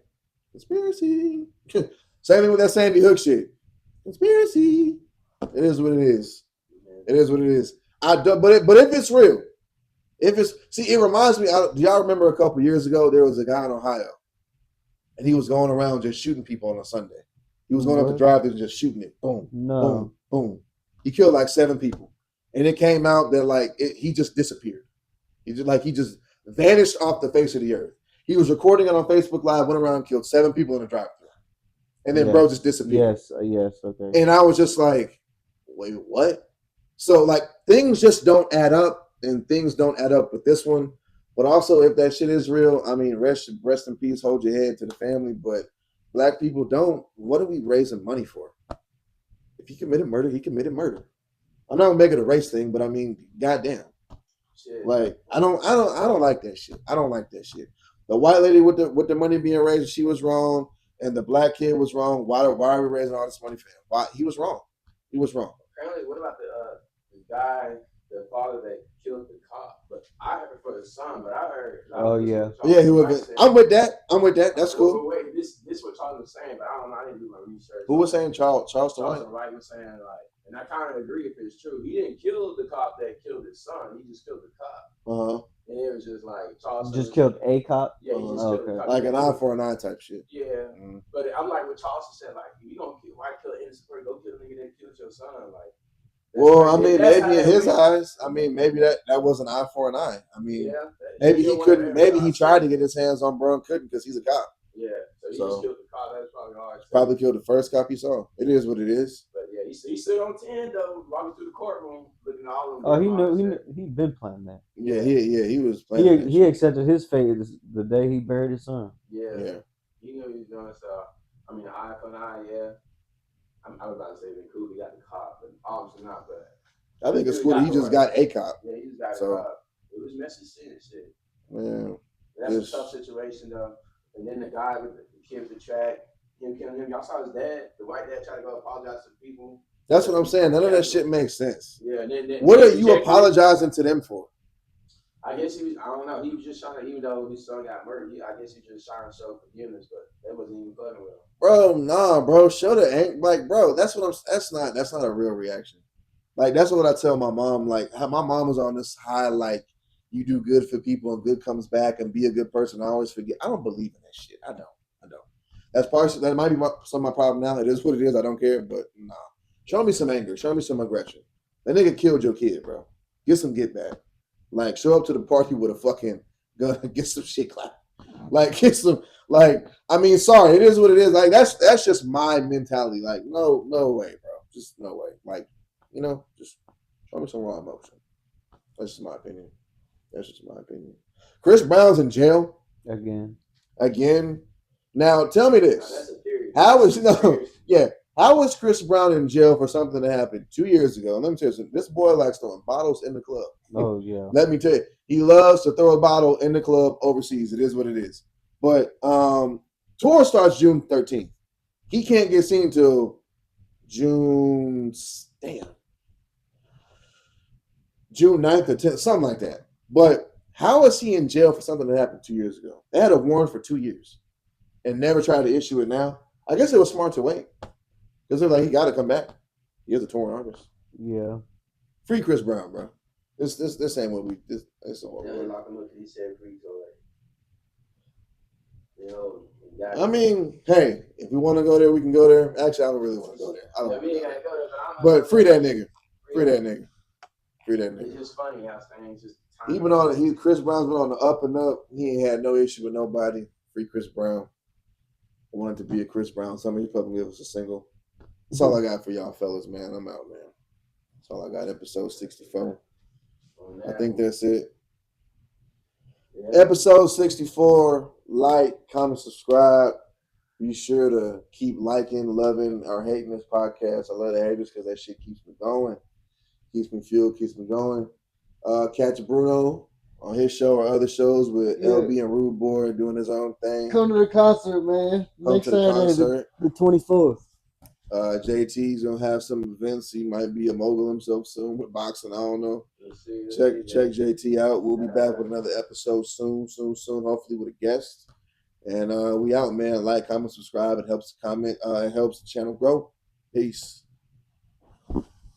S1: conspiracy. Same thing with that Sandy Hook shit. Conspiracy. It is what it is. It is what it is. But if it's real, it reminds me. Do y'all remember a couple years ago there was a guy in Ohio, and he was going around just shooting people on a Sunday. He was going up the drive and just shooting it. Boom, boom, boom. He killed like 7 people, and it came out that he just disappeared. He just vanished off the face of the earth. He was recording it on Facebook Live, went around and killed 7 people in a drive-thru, and then bro just disappeared.
S2: Yes, okay.
S1: And I was just like, wait, what? So like things just don't add up, and things don't add up with this one. But also, if that shit is real, I mean, rest in peace, hold your head to the family. But black people don't. What are we raising money for? If he committed murder, he committed murder. I'm not gonna make it a race thing, but I mean, goddamn. Shit. Like I don't like that shit. I don't like that shit. The white lady with the money being raised, she was wrong, and the black kid was wrong. Why are we raising all this money for him? Why he was wrong? He was wrong.
S4: Apparently, what about the guy, the father that killed the cop? But I heard for the son, but I heard.
S1: He was. I'm with that. That's cool.
S4: But wait, this what Charles was saying, but I don't know. I didn't do my research.
S1: Who was saying Charles
S4: Wright was saying like, and I kind of agree if it's true. He didn't kill the cop that killed his son. He just killed the cop. And it was just like Charles
S2: just killed a cop.
S4: Yeah, he just killed the cop.
S1: Like an eye for an eye type shit.
S4: Yeah, but I'm like what Charles said. Like, if you gonna kill an innocent person, go kill the nigga that killed your son. Like.
S1: Well, I mean, maybe in his eyes, I mean, maybe that was an eye for an eye. I mean, maybe he couldn't. Maybe he tried to get his hands on bro and couldn't because he's a cop.
S4: Yeah, so he just killed the cop. That's probably hard.
S1: Probably killed the first cop he saw. It is what it is.
S4: But yeah, he stood on 10 though, walking through the courtroom, looking at all of them.
S2: Oh, he knew. He'd been planning that.
S1: Yeah, he was planning.
S2: He accepted his fate the day he buried his son.
S4: Yeah. He knew he was doing so. I mean, eye for an eye. Yeah. I was about to say it'd been cool. He got the cop, but obviously not. But
S1: I think it's cool. He just got a cop.
S4: Yeah, he just got a cop. It was messy shit.
S1: Man,
S4: that's a tough situation though. And then the guy with the kid with the track, him killing him. Y'all saw his dad, the white dad, trying to go apologize to the people.
S1: That's what I'm saying. None of that shit makes sense.
S4: Yeah. And then
S1: what are you apologizing to them for?
S4: I guess he was. I don't know. He was just trying to, even though his son got murdered. I guess he was just trying to show forgiveness, but that wasn't even fucking with him.
S1: Bro, nah, bro. Show the ain't like, bro. That's not a real reaction. Like that's what I tell my mom. Like how my mom was on this high, like you do good for people and good comes back and be a good person. I always forget. I don't believe in that shit. I don't. That's partially that might be some of my problem now. It is what it is. I don't care, but nah. Show me some anger. Show me some aggression. That nigga killed your kid, bro. Get some get back. Like show up to the party with a fucking gun and get some shit clapped. Like get some. Like I mean, sorry, it is what it is. Like that's just my mentality. Like no way, bro. Just no way. Like just show me some raw emotion. That's just my opinion. Chris Brown's in jail
S2: again.
S1: Now tell me this: how was Chris Brown in jail for something that happened 2 years ago? And let me tell you something. This boy likes throwing bottles in the club.
S2: Oh yeah.
S1: Let me tell you, he loves to throw a bottle in the club overseas. It is what it is. But tour starts June 13th. He can't get seen till June 9th or 10th, something like that. But how is he in jail for something that happened 2 years ago? They had a warrant for 2 years and never tried to issue it now. I guess it was smart to wait because they're like, he got to come back. He is a touring artist.
S2: Yeah.
S1: Free Chris Brown, bro. This ain't what we. This ain't what
S4: we're lock him up. He said free, so like,
S1: I mean, hey, if we want to go there, we can go there. Actually, I don't really want to go there. I don't. But free that nigga. Free that nigga.
S4: It's just funny how things just.
S1: Chris Brown's been on the up and up. He ain't had no issue with nobody. Free Chris Brown. I wanted to be a Chris Brown. Somebody probably give us a single. That's all I got for y'all fellas, man. I'm out, man. That's all I got. Episode 64. I think that's it. Yeah. Episode 64. Like, comment, subscribe. Be sure to keep liking, loving, or hating this podcast. I love the haters because that shit keeps me going. Keeps me fueled, keeps me going. Catch Bruno on his show or other shows with LB and Rude Boy doing his own thing.
S2: Come to the concert, man. Next Saturday, the 24th.
S1: JT's gonna have some events. He might be a mogul himself soon with boxing. I don't know. Check JT out. We'll be back with another episode soon. Hopefully with a guest. And we out, man. Like, comment, subscribe. It helps the comment. It helps the channel grow. Peace.